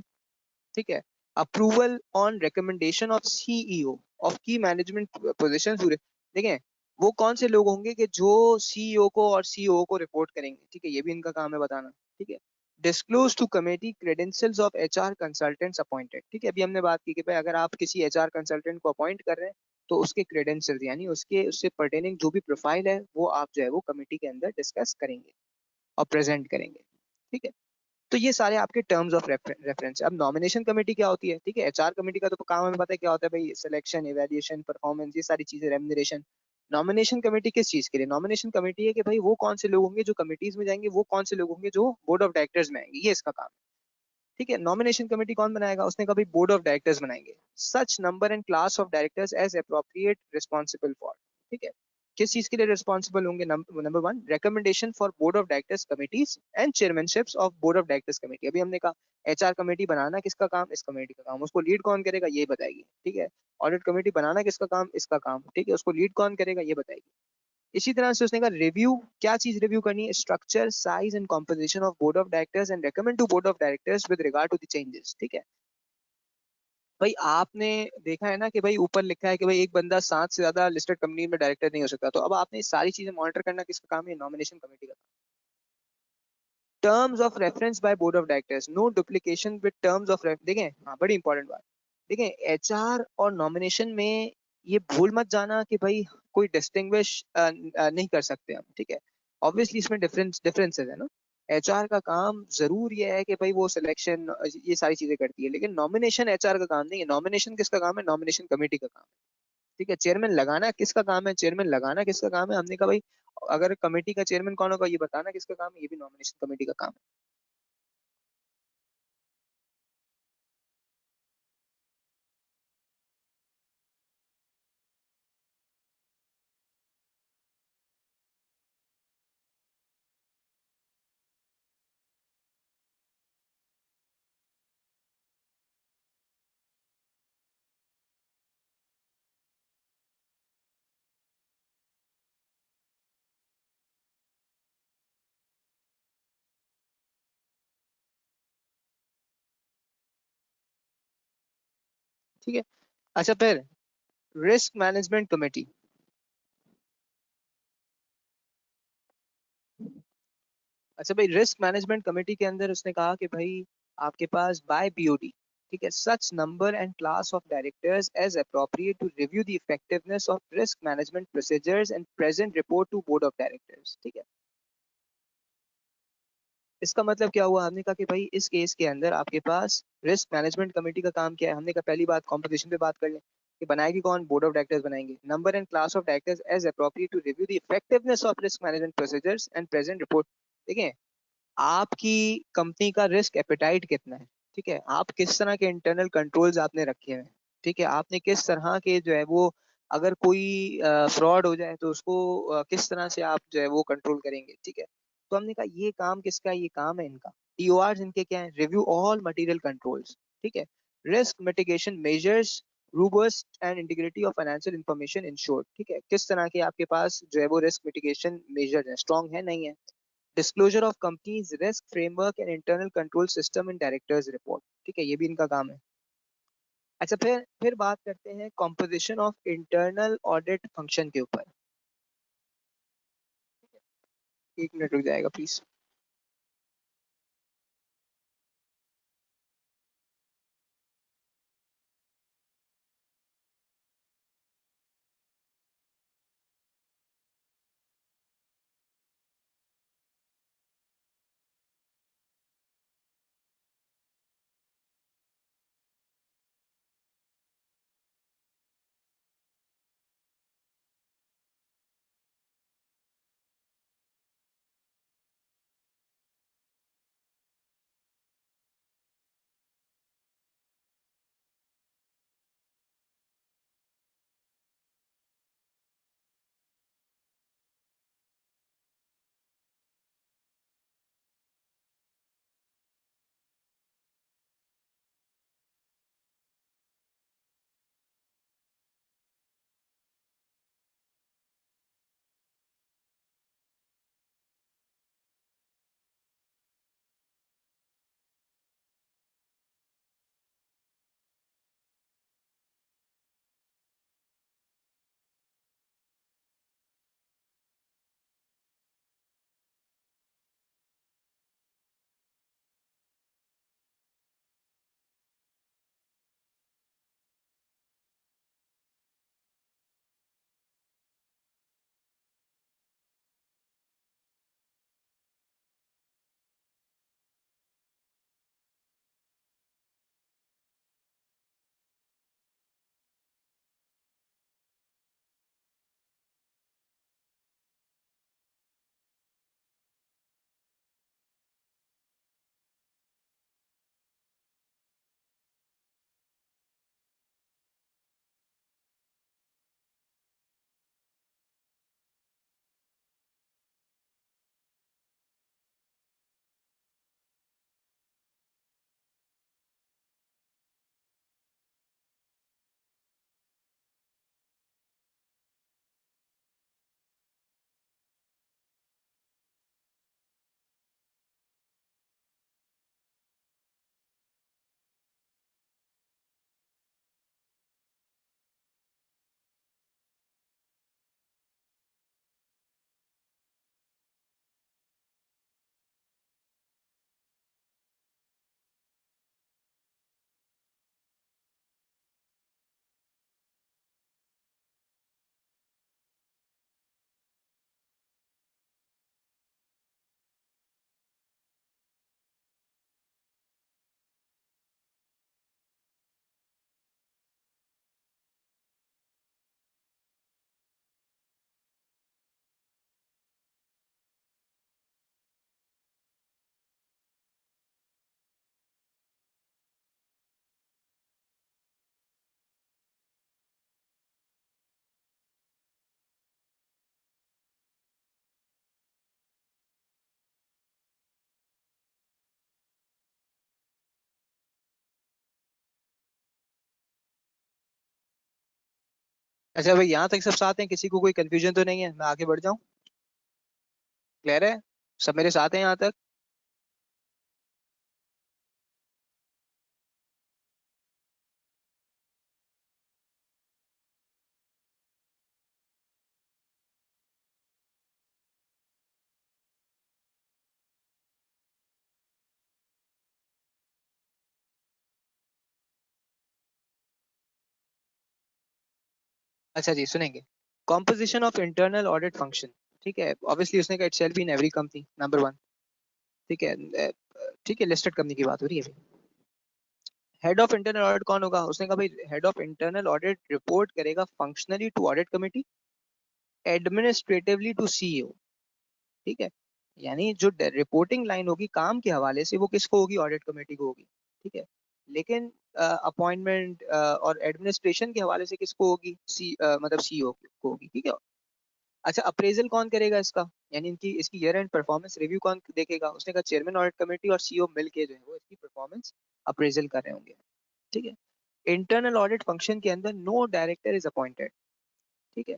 ठीक है, approval on recommendation of CEO of की मैनेजमेंट पोजीशन। देखें वो कौन से लोग होंगे कि जो CEO को और COO को रिपोर्ट करेंगे। ठीक है, ये भी इनका काम है बताना। ठीक है। Disclose to committee credentials of HR consultants appointed. ठीक है, अभी हमने बात की कि भाई अगर आप किसी HR कंसल्टेंट को अपॉइंट कर रहे हैं तो उसके क्रेडेंशियल्स यानी उसके उससे पर्टेनिंग जो भी प्रोफाइल है वो आप जो है वो कमेटी के अंदर डिस्कस करेंगे और प्रेजेंट करेंगे। ठीक है। तो ये सारे आपके टर्म्स ऑफ रेफरेंस है। अब नॉमिनेशन कमेटी क्या होती है, ठीक है, HR कमेटी का तो काम हमें पता है क्या होता है भाई, सिलेक्शन, इवैल्यूएशन, परफॉर्मेंस, ये सारी चीजें, रेम्यूनरेशन। नॉमिनेशन कमेटी किस चीज के लिए, नॉमिनेशन कमेटी है कि भाई वो कौन से लोग होंगे जो कमिटीज में जाएंगे, वो कौन से लोग होंगे जो बोर्ड ऑफ डायरेक्टर्स में आएंगे, ये इसका काम है। ठीक है। नॉमिनेशन कमेटी कौन बनाएगा, उसने कहा भाई बोर्ड ऑफ डायरेक्टर्स बनाएंगे, such number and class of directors as appropriate responsible for. ठीक है। किस चीज के लिए रिस्पॉन्सिबल होंगे, number 1 recommendation for board of directors committees and chairmanships of board of directors committee. अभी हमने कहा HR कमेटी बनाना किसका काम, इस कमेटी का काम, उसको लीड कौन करेगा ये बताएगी। ठीक है। ऑडिट कमेटी बनाना किसका काम, इसका काम, ठीक है, उसको लीड कौन करेगा ये बताएगी। इसी तरह से उसने कहा रिव्यू, क्या चीज रिव्यू करनी है, structure, size and composition of board of directors and recommend to board of directors with regard to the changes. ठीक है। भाई आपने देखा है ना कि भाई ऊपर लिखा है कि भाई एक बंदा 7 से ज्यादा लिस्टेड कंपनी में डायरेक्टर नहीं हो सकता, तो अब आपने ये सारी चीजें मॉनिटर करना किसका काम है, नॉमिनेशन कमेटी का। Terms of reference by board of directors, no duplication with terms of reference. देखें हाँ बड़ी इंपॉर्टेंट बात, देखें HR और नॉमिनेशन में ये भूल मत जाना कि भाई कोई डिस्टिंग्विश नहीं कर सकते हम। ठीक है। ऑब्वियसली इसमें डिफरेंसेस है ना। HR का काम जरूर ये है कि भाई वो सिलेक्शन ये सारी चीजें करती है, लेकिन नॉमिनेशन HR का काम नहीं है। नॉमिनेशन किसका काम है, नॉमिनेशन कमेटी का काम है। ठीक है। चेयरमैन लगाना किसका काम है, चेयरमैन लगाना किसका काम है, हमने कहा भाई अगर कमेटी का चेयरमैन कौन होगा ये बताना किसका काम है, ये भी नॉमिनेशन कमेटी का काम है। ठीक है। अच्छा फिर रिस्क मैनेजमेंट कमेटी। अच्छा भाई, रिस्क मैनेजमेंट कमेटी के अंदर उसने कहा कि भाई आपके पास बाय बीओडी, ठीक है, such number and class of directors as appropriate to review the effectiveness of risk management procedures and present report to board of directors. ठीक है। इसका मतलब क्या हुआ, हमने कहा कि भाई इस केस के अंदर आपके पास रिस्क मैनेजमेंट कमेटी का काम क्या है। हमने कहा पहली बात कॉम्पोजिशन पे बात कर लें कि बनाएगी कौन, बोर्ड ऑफ डायरेक्टर्स बनाएंगे। Number and class of directors as appropriate to review the effectiveness of risk management procedures and present report. देखिए, आपकी कंपनी का रिस्क एपेटाइट कितना है, ठीक है, आप किस तरह के इंटरनल कंट्रोल्स आपने रखे हैं, ठीक है, आपने किस तरह के जो है वो, अगर कोई फ्रॉड हो जाए तो उसको किस तरह से आप जो है वो कंट्रोल करेंगे। ठीक है। तो हमने कहा ये काम किसका है? ये काम है इनका। टीओआर इनके क्या है? रिव्यू ऑल मटेरियल कंट्रोल्स, ठीक है, risk mitigation measures, robust and integrity of financial information ensured। ठीक है, किस तरह के आपके पास जो है वो रिस्क मिटिगेशन मेजर है, स्ट्रॉन्ग है नहीं है। Disclosure of companies risk framework and internal control system in directors report. ठीक है, ये भी इनका काम है। अच्छा फिर बात करते हैं composition of internal audit function के ऊपर। एक मिनट रुक जाएगा प्लीज। अच्छा भाई, यहाँ तक सब साथ हैं, किसी को कोई कंफ्यूजन तो नहीं है? मैं आगे बढ़ जाऊँ? क्लियर है? सब मेरे साथ हैं यहाँ तक? अच्छा जी, सुनेंगे। Composition of internal audit function, ठीक है, ऑब्वियसली उसने कहा it shall be in every company, number one. ठीक है, ठीक है, लिस्टेड कंपनी की बात हो रही है अभी। हेड ऑफ इंटरनल ऑडिट कौन होगा? उसने कहा भाई head of internal audit report करेगा functionally to audit committee, administratively to CEO. ठीक है, यानी जो रिपोर्टिंग लाइन होगी काम के हवाले से वो किसको होगी? ऑडिट कमेटी को होगी। ठीक है, लेकिन अपॉइंटमेंट और एडमिनिस्ट्रेशन के हवाले से किसको होगी? मतलब सीईओ को होगी। ठीक है। अच्छा, अप्रेजल कौन करेगा इसका? यानी इनकी इसकी ईयर एंड परफॉर्मेंस रिव्यू कौन देखेगा? उसने कहा चेयरमैन ऑडिट कमेटी और सीईओ मिलके जो है वो इसकी परफॉर्मेंस अप्रेजल कर रहे होंगे। ठीक है। इंटरनल ऑडिट फंक्शन के अंदर नो डायरेक्टर इज अपॉइंटेड। ठीक है,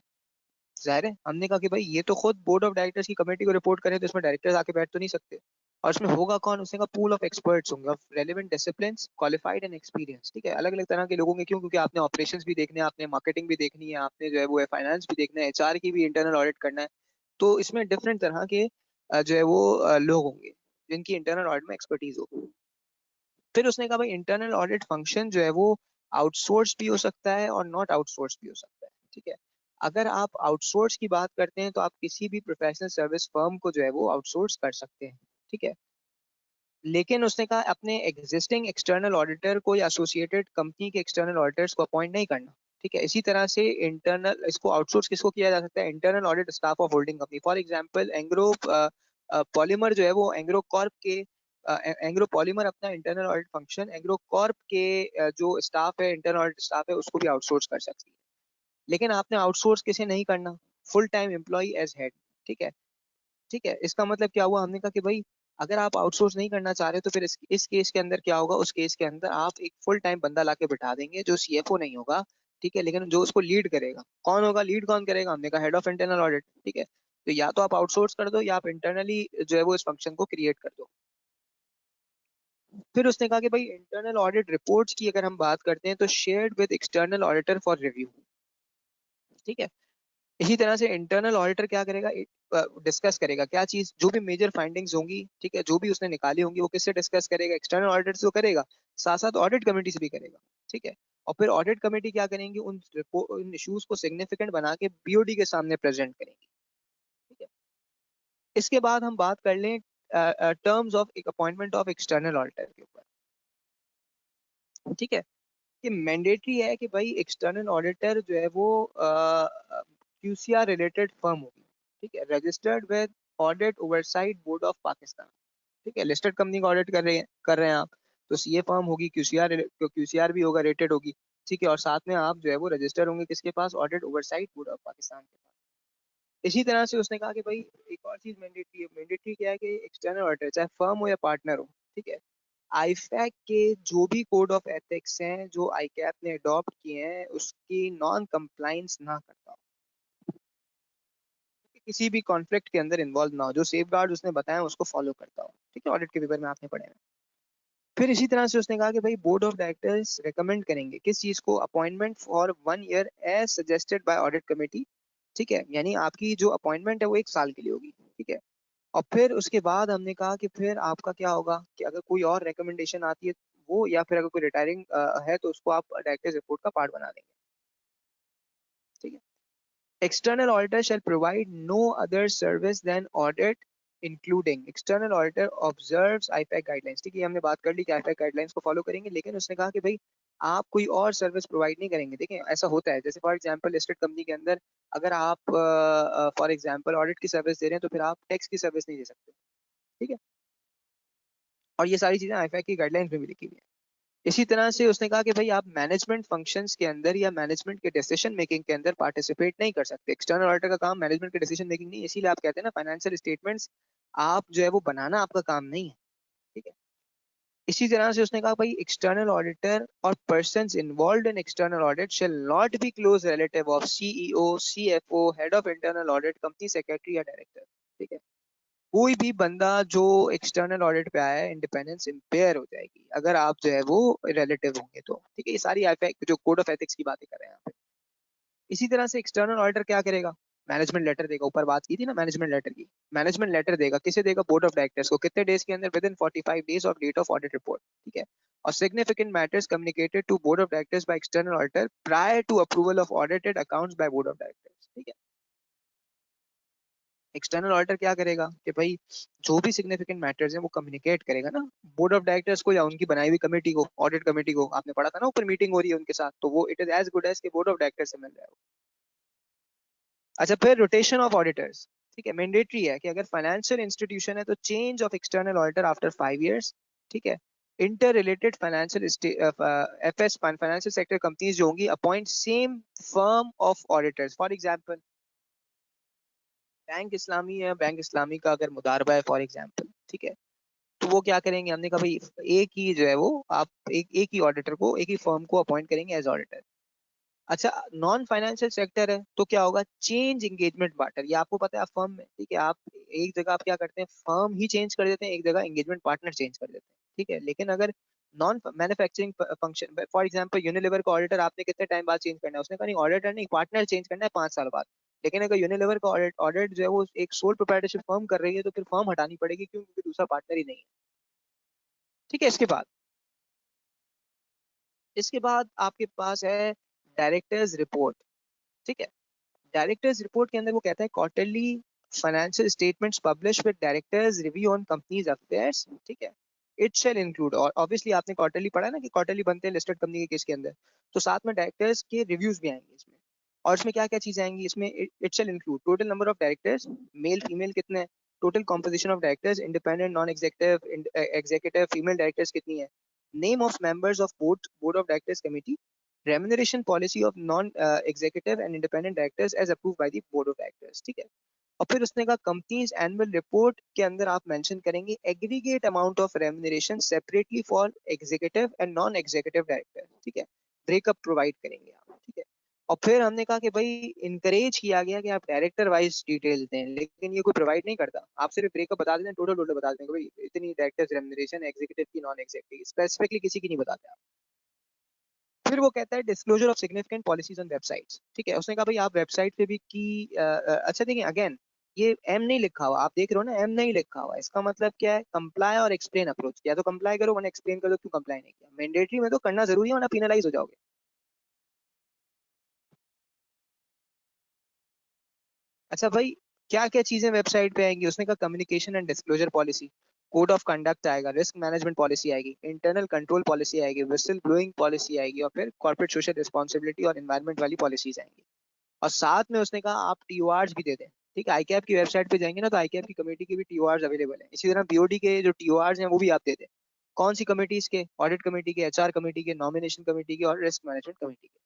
जाहिर है हमने कहा कि भाई ये तो खुद बोर्ड ऑफ डायरेक्टर्स की कमेटी को रिपोर्ट करे तो इसमें डायरेक्टर्स आके बैठ तो नहीं सकते। और इसमें होगा कौन? उसने कहा पूल ऑफ एक्सपर्ट्स होंगे of relevant disciplines, qualified and experience. ठीक है, अलग अलग तरह के लोगों के, क्यों? क्योंकि आपने ऑपरेशंस भी देखने हैं, आपने मार्केटिंग भी देखनी है, आपने जो है वो फाइनेंस भी देखना है, एचआर की भी इंटरनल ऑडिट करना है। तो इसमें डिफरेंट तरह के जो है वो लोग होंगे जिनकी इंटरनल ऑडिट में एक्सपर्टीज हो। फिर उसने कहा भाई इंटरनल ऑडिट फंक्शन जो है वो आउटसोर्स भी हो सकता है और नॉट आउटसोर्स भी हो सकता है। ठीक है, अगर आप आउटसोर्स की बात करते हैं तो आप किसी भी प्रोफेशनल सर्विस फर्म को जो है वो आउटसोर्स कर सकते हैं। ठीक है, लेकिन उसने कहा अपने एग्जिस्टिंग एक्सटर्नल ऑडिटर को या एसोसिएटेड कंपनी के एक्सटर्नल ऑडिटर्स को अपॉइंट नहीं करना। ठीक है, इसी तरह से इंटरनल इसको आउटसोर्स किसको किया जा सकता है? Internal audit staff of holding company. For example Engro polymer जो है वो एंग्रो कॉर्प के एंग्रो पॉलीमर अपना internal audit function Engro Corp के जो स्टाफ है, इंटरनल ऑडिट स्टाफ है, उसको भी आउटसोर्स कर सकती है। लेकिन आपने आउटसोर्स किसे नहीं करना? Full time employ as head. ठीक है। ठीक है, इसका मतलब क्या हुआ? हमने कहा कि भाई अगर आप आउटसोर्स नहीं करना चाह रहे तो फिर इस केस के अंदर क्या होगा? उस केस के अंदर आप एक फुल टाइम बंदा लाके बिठा देंगे जो सीएफओ नहीं होगा। ठीक है, लेकिन जो उसको लीड करेगा। कौन होगा लीड? कौन करेगा? हमने कहा हेड ऑफ इंटरनल ऑडिट। ठीक है, तो या तो आप आउटसोर्स कर दो या आप इंटरनली जो है वो इस फंक्शन को क्रिएट कर दो। फिर उसने कहा कि भाई इंटरनल ऑडिट रिपोर्ट्स की अगर हम बात करते हैं तो shared with external auditor for review. ठीक है, इसी तरह से इंटरनल ऑडिटर क्या करेगा? डिस्कस करेगा क्या चीज? जो भी मेजर फाइंडिंग्स होंगी, ठीक है, जो भी उसने निकाली होंगी वो किससे डिस्कस करेगा? एक्सटर्नल ऑडिटर से तो करेगा, साथ साथ ऑडिट कमेटी से भी करेगा। ठीक है, और फिर ऑडिट कमेटी क्या करेंगी? उन इश्यूज को सिग्निफिकेंट बना के बीओडी के सामने प्रेजेंट करेंगी। ठीक है, इसके बाद हम बात कर लें टर्म्स ऑफ एक अपॉइंटमेंट ऑफ एक्सटर्नल ऑडिटर के ऊपर। ठीक है, कि मैंडेटरी है कि भाई एक्सटर्नल ऑडिटर जो है वो क्यूसीआर रिलेटेड फर्म होगी। ठीक है, registered with audit oversight board of Pakistan. ठीक है, लिस्टेड कंपनी का ऑडिट कर रहे हैं आप, तो सीए फर्म होगी, क्यूसीआर भी होगा, रेटेड होगी। ठीक है, और साथ में आप जो है वो रजिस्टर होंगे किसके पास? Audit oversight board of Pakistan के पास। इसी तरह से उसने कहा कि भाई एक और चीज मैंडेटरी है। मैंडेटरी क्या है? कि एक्सटर्नल ऑडिटर चाहे फर्म हो या पार्टनर हो, ठीक है, आईफैक के जो भी कोड ऑफ एथिक्स हैं जो आईकैप ने अडॉप्ट किए हैं उसकी नॉन कंप्लाइंस ना करता हो, किसी भी कॉन्फ्लिक्ट के अंदर इन्वॉल्व ना हो, जो सेफ गार्ड उसने बताया उसको फॉलो करता हो। ठीक है, ऑडिट के पेपर में आपने पढ़े हैं। फिर इसी तरह से उसने कहा कि भाई बोर्ड ऑफ डायरेक्टर्स रेकमेंड करेंगे किस चीज को? Appointment for 1 year as suggested by audit committee. ठीक है, यानी आपकी जो अपॉइंटमेंट है वो 1 साल के लिए होगी। ठीक है, और फिर उसके बाद हमने कहा कि फिर आपका क्या होगा कि अगर कोई और रिकमेंडेशन आती है वो, या फिर अगर कोई रिटायरिंग है तो उसको आप डायरेक्टर्स रिपोर्ट का पार्ट बना देंगे। ठीक है, external auditor shall provide no other service than audit including external auditor observes IFAC guidelines। ठीक है, हमने बात कर ली कि IFAC गाइडलाइंस को फॉलो करेंगे, लेकिन उसने कहा कि भाई आप कोई और सर्विस प्रोवाइड नहीं करेंगे। देखिए ऐसा होता है, जैसे फॉर एग्जांपल लिस्टेड कंपनी के अंदर अगर आप फॉर एग्जांपल ऑडिट की सर्विस दे रहे हैं तो फिर आप टैक्स की सर्विस नहीं दे सकते। ठीक है, और ये सारी चीजें IFAC की गाइडलाइंस में भी लिखी हुई है। इसी तरह से उसने कहा कि भाई आप मैनेजमेंट फंक्शंस के अंदर या मैनेजमेंट के डिसीजन मेकिंग के अंदर पार्टिसिपेट नहीं कर सकते। एक्सटर्नल ऑडिटर का काम मैनेजमेंट के डिसीजन मेकिंग नहीं है, इसीलिए आप कहते हैं ना फाइनेंशियल स्टेटमेंट्स आप जो है वो बनाना आपका काम नहीं है। ठीक है, इसी तरह से उसने कहा भाई एक्सटर्नल ऑडिटर और persons involved in external audit shall not be close relative of CEO, CFO, head of internal audit, company secretary या डायरेक्टर। ठीक है, कोई भी बंदा जो एक्सटर्नल ऑडिट पे आया है इंडिपेंडेंस इम्पेयर हो जाएगी अगर आप जो है वो रिलेटिव होंगे तो। ठीक है, ये सारी जो कोड ऑफ एथिक्स की बातें कर रहे हैं यहाँ पे। इसी तरह से एक्सटर्नल ऑडिटर क्या करेगा? मैनेजमेंट लेटर देगा। ऊपर बात की थी ना मैनेजमेंट लेटर की। मैनेजमेंट लेटर देगा किसे देगा? बोर्ड ऑफ डायरेक्टर्स को। कितने डेज के अंदर? Within 45 days of date of audit report. ठीक है, और significant matters communicated to board of directors by external auditor prior to approval of audited accounts by board of directors। ठीक है, external auditor क्या करेगा कि भाई जो भी सिग्निफिकेंट मैटर्स हैं वो कम्युनिकेट करेगा ना बोर्ड ऑफ डायरेक्टर्स को या उनकी बनाई हुई कमेटी को, ऑडिट कमेटी को। आपने पढ़ा था ना ऊपर मीटिंग हो रही है उनके साथ, तो वो it is as good as के बोर्ड ऑफ डायरेक्टर्स से मिल रहा है। अच्छा, फिर रोटेशन ऑफ ऑडिटर्स। ठीक है, मैंडेटरी है कि अगर फाइनेंशियल इंस्टीट्यूशन है तो change of external auditor after 5 years। ठीक है, inter related financial FS financial sector companies जो होंगी appoint same firm of auditors. For example bank Islami है, बैंक इस्लामी का अगर मुदारबा है फॉर एग्जांपल, ठीक है, तो वो क्या करेंगे, हमने कहा भाई एक ही जो है वो आप एक ही ऑडिटर को, एक ही फर्म को अपॉइंट करेंगे एज ऑडिटर। अच्छा, नॉन फाइनेंशियल सेक्टर है तो क्या होगा, चेंज एंगेजमेंट पार्टनर। ये आपको पता है, आप फर्म में, ठीक है, आप एक जगह आप क्या करते हैं, फर्म ही चेंज कर देते हैं, एक जगह एंगेजमेंट पार्टनर चेंज कर देते हैं। ठीक है, लेकिन अगर non manufacturing function, for example Unilever का ऑडिटर आपने कितने टाइम बाद चेंज करना है, उसने कहा नहीं ऑडिटर नहीं, पार्टनर चेंज करना है 5 साल बाद। लेकिन अगर यूनिलीवर का ऑडिट ऑडिट जो है वो एक सोल प्रोप्राइटरशिप फर्म कर रही है तो फिर फर्म हटानी पड़ेगी, क्यों? क्योंकि दूसरा पार्टनर ही नहीं है। ठीक है, इसके बाद आपके पास है डायरेक्टर्स रिपोर्ट। ठीक है, डायरेक्टर्स रिपोर्ट के अंदर वो कहता है quarterly financial statements publish with directors review on companies affairs. ठीक है, इट शैल इंक्लूड, और ऑब्वियसली आपने क्वार्टरली पढ़ा है ना कि क्वार्टरली बनते हैं लिस्टेड कंपनी के केस के अंदर, तो साथ में डायरेक्टर्स के रिव्यूज भी आएंगे इसमें। और इसमें क्या क्या चीजें आएंगी इसमें, it shall include total number of directors, male female कितने हैं, total composition of directors, independent non executive executive female directors कितनी है, name of members of board of directors committee, remuneration policy of non-executive and independent directors as approved by the board of directors। ठीक है, और फिर उसने कहा companies annual report के अंदर आप मेंशन करेंगे aggregate amount of remuneration separately for executive and non executive director. ठीक है, ब्रेकअप प्रोवाइड करेंगे आप। ठीक है, और फिर हमने कहा कि भाई इनकरेज किया गया कि आप डायरेक्टर वाइज डिटेल दें, लेकिन ये कोई प्रोवाइड नहीं करता, आप सिर्फ ब्रेकअप बता देते हैं, टोटल टोटल बता देते हैं कि भाई इतनी डायरेक्टर्स रेम्यूनरेशन एग्जीक्यूटिव की, नॉन एग्जीक्यूटिव स्पेसिफिकली किसी की नहीं बताते आप। फिर वो कहता है disclosure of significant policies on websites. ठीक है, उसने कहा भाई आप वेबसाइट पे भी की अच्छा देखिए अगेन, ये एम नहीं लिखा हुआ, आप देख रहे हो ना, एम नहीं लिखा हुआ, इसका मतलब क्या है, कंप्लाई और एक्सप्लेन अप्रोच। या तो कंप्लाई करो वरना एक्सप्लेन करो क्यों कंप्लाई नहीं किया। मैंडेटरी में तो करना जरूरी है वरना पिनलाइज हो जाओगे। अच्छा भाई, क्या क्या चीजें वेबसाइट पे आएंगी, उसने कहा communication and disclosure policy, code of conduct आएगा, रिस्क मैनेजमेंट पॉलिसी आएगी, इंटरनल कंट्रोल पॉलिसी आएगी, विसल ब्लोइंग पॉलिसी आएगी, और फिर कॉर्पोरेट सोशल रिस्पॉन्सिबिलिटी और एनवायरमेंट वाली पॉलिसीज आएंगी। और साथ में उसने कहा आप टीओआरस भी दे दें। ठीक है, आईकैप की वेबसाइट पे जाएंगे ना तो आईकैप की कमेटी के भी टीओआरस अवेलेबल है, इसी तरह बीओडी के जो टीओआरस हैं वो भी आप दे दें। कौन सी कमेटीज के, ऑडिट कमेटी के, एचआर कमेटी के, नॉमिनेशन कमेटी के और रिस्क मैनेजमेंट कमेटी के।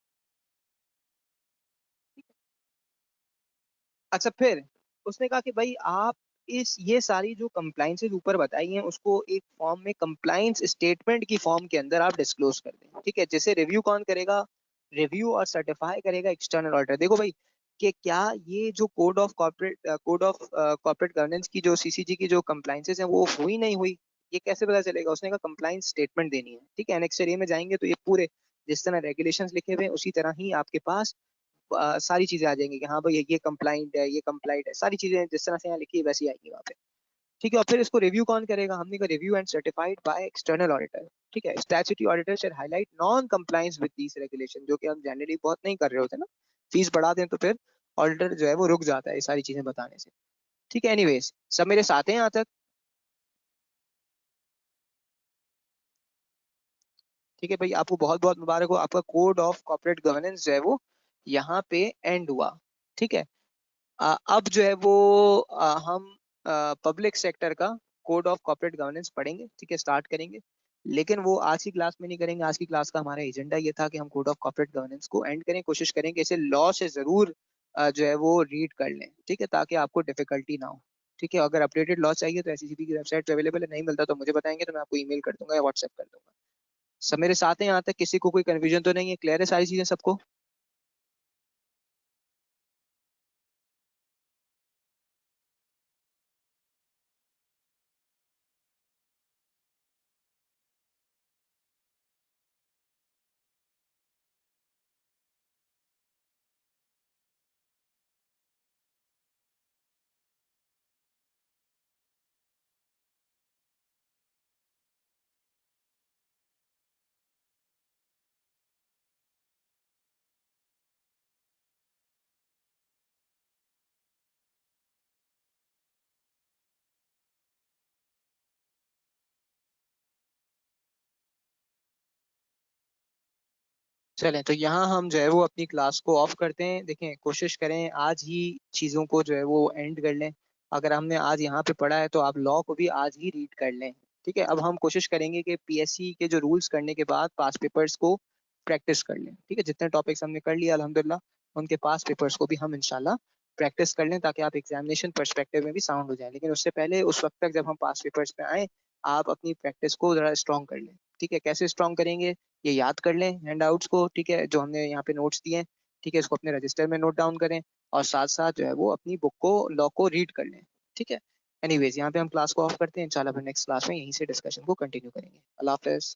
अच्छा, फिर उसने कहा कि भाई आप इस ये सारी जो कंप्लाइंसेस ऊपर बताई हैं उसको एक फॉर्म में, कंप्लाइंस स्टेटमेंट की फॉर्म के अंदर आप डिस्क्लोज कर दें। ठीक है, जैसे रिव्यू कौन करेगा, रिव्यू और सर्टिफाई करेगा एक्सटर्नल ऑडिटर। देखो भाई कि क्या ये जो कोड ऑफ कॉर्पोरेट गवर्नेंस की जो सीसीजी की जो कंप्लाइंसेस हैं वो हुई नहीं हुई, ये कैसे पता चलेगा। उसने कहा कंप्लाइंस स्टेटमेंट देनी है। ठीक है, एनेक्सर ए में जाएंगे तो ये पूरे जिस तरह रेगुलेशंस लिखे हुए हैं उसी तरह ही आपके पास सारी चीजें आ जाएंगी कि हाँ भाई ये कंप्लाइंट है, ये कंप्लाइंट है, सारी चीजें जिस तरह से यहाँ लिखी है वैसी आएंगी वहाँ पे। ठीक है, और फिर इसको रिव्यू कौन करेगा, हमने कहा review and certified by external auditor. ठीक है, statutory auditor shall highlight non compliance with these regulation, जो कि हम जनरली बहुत नहीं कर रहे होते ना, फीस बढ़ा दें तो फिर ऑडिटर जो है वो रुक जाता है ये सारी चीजें बताने से। ठीक है, एनीवेज सब मेरे साथ हैं यहाँ तक। ठीक है भाई, आपको बहुत बहुत मुबारक हो, आपका कोड ऑफ कॉर्पोरेट गवर्नेंस जो है वो यहाँ पे एंड हुआ। ठीक है, अब जो है वो हम पब्लिक सेक्टर का कोड ऑफ कॉर्पोरेट गवर्नेंस पढ़ेंगे। ठीक है, स्टार्ट करेंगे, लेकिन वो आज की क्लास में नहीं करेंगे। आज की क्लास का हमारा एजेंडा ये था कि हम कोड ऑफ कॉर्पोरेट गवर्नेंस को एंड करें, कोशिश करेंगे इसे लॉ से जरूर जो है वो रीड कर लें। ठीक है, ताकि आपको डिफिकल्टी ना हो। ठीक है, अगर अपडेटेड लॉ चाहिए तो एसईसीपी की वेबसाइट पे अवेलेबल है, नहीं मिलता तो मुझे बताएंगे तो मैं आपको ईमेल कर दूंगा या व्हाट्सएप कर दूंगा। सब मेरे साथ हैं यहाँ तक, किसी को कोई कंफ्यूजन तो नहीं है, क्लियर है सारी चीजें सबको? चलें तो यहाँ हम जो है वो अपनी क्लास को ऑफ करते हैं। देखें, कोशिश करें आज ही चीज़ों को जो है वो एंड कर लें। अगर हमने आज यहाँ पे पढ़ा है तो आप लॉ को भी आज ही रीड कर लें। ठीक है, अब हम कोशिश करेंगे कि पीएससी के जो रूल्स करने के बाद पास पेपर्स को प्रैक्टिस कर लें। ठीक है, जितने टॉपिक्स हमने कर लिया अल्हम्दुलिल्लाह उनके पास पेपर्स को भी हम इंशाल्लाह प्रैक्टिस कर लें, ताकि आप एग्जामिनेशन पर्सपेक्टिव में भी साउंड हो जाए। लेकिन उससे पहले, उस वक्त तक जब हम पास पेपर्स पे आए, आप अपनी प्रैक्टिस को ज़रा स्ट्रॉन्ग कर लें। ठीक है, कैसे स्ट्रॉन्ग करेंगे, ये याद कर लें हैंडआउट्स को। ठीक है, जो हमने यहाँ पे नोट्स दिए हैं, ठीक है, इसको अपने रजिस्टर में नोट डाउन करें और साथ साथ जो है वो अपनी बुक को, लॉ को रीड कर लें। ठीक है, एनीवेज यहाँ पे हम क्लास को ऑफ करते हैं। इंशाल्लाह फिर नेक्स्ट क्लास में यहीं से डिस्कशन को कंटिन्यू करेंगे। अल्लाह हाफिज।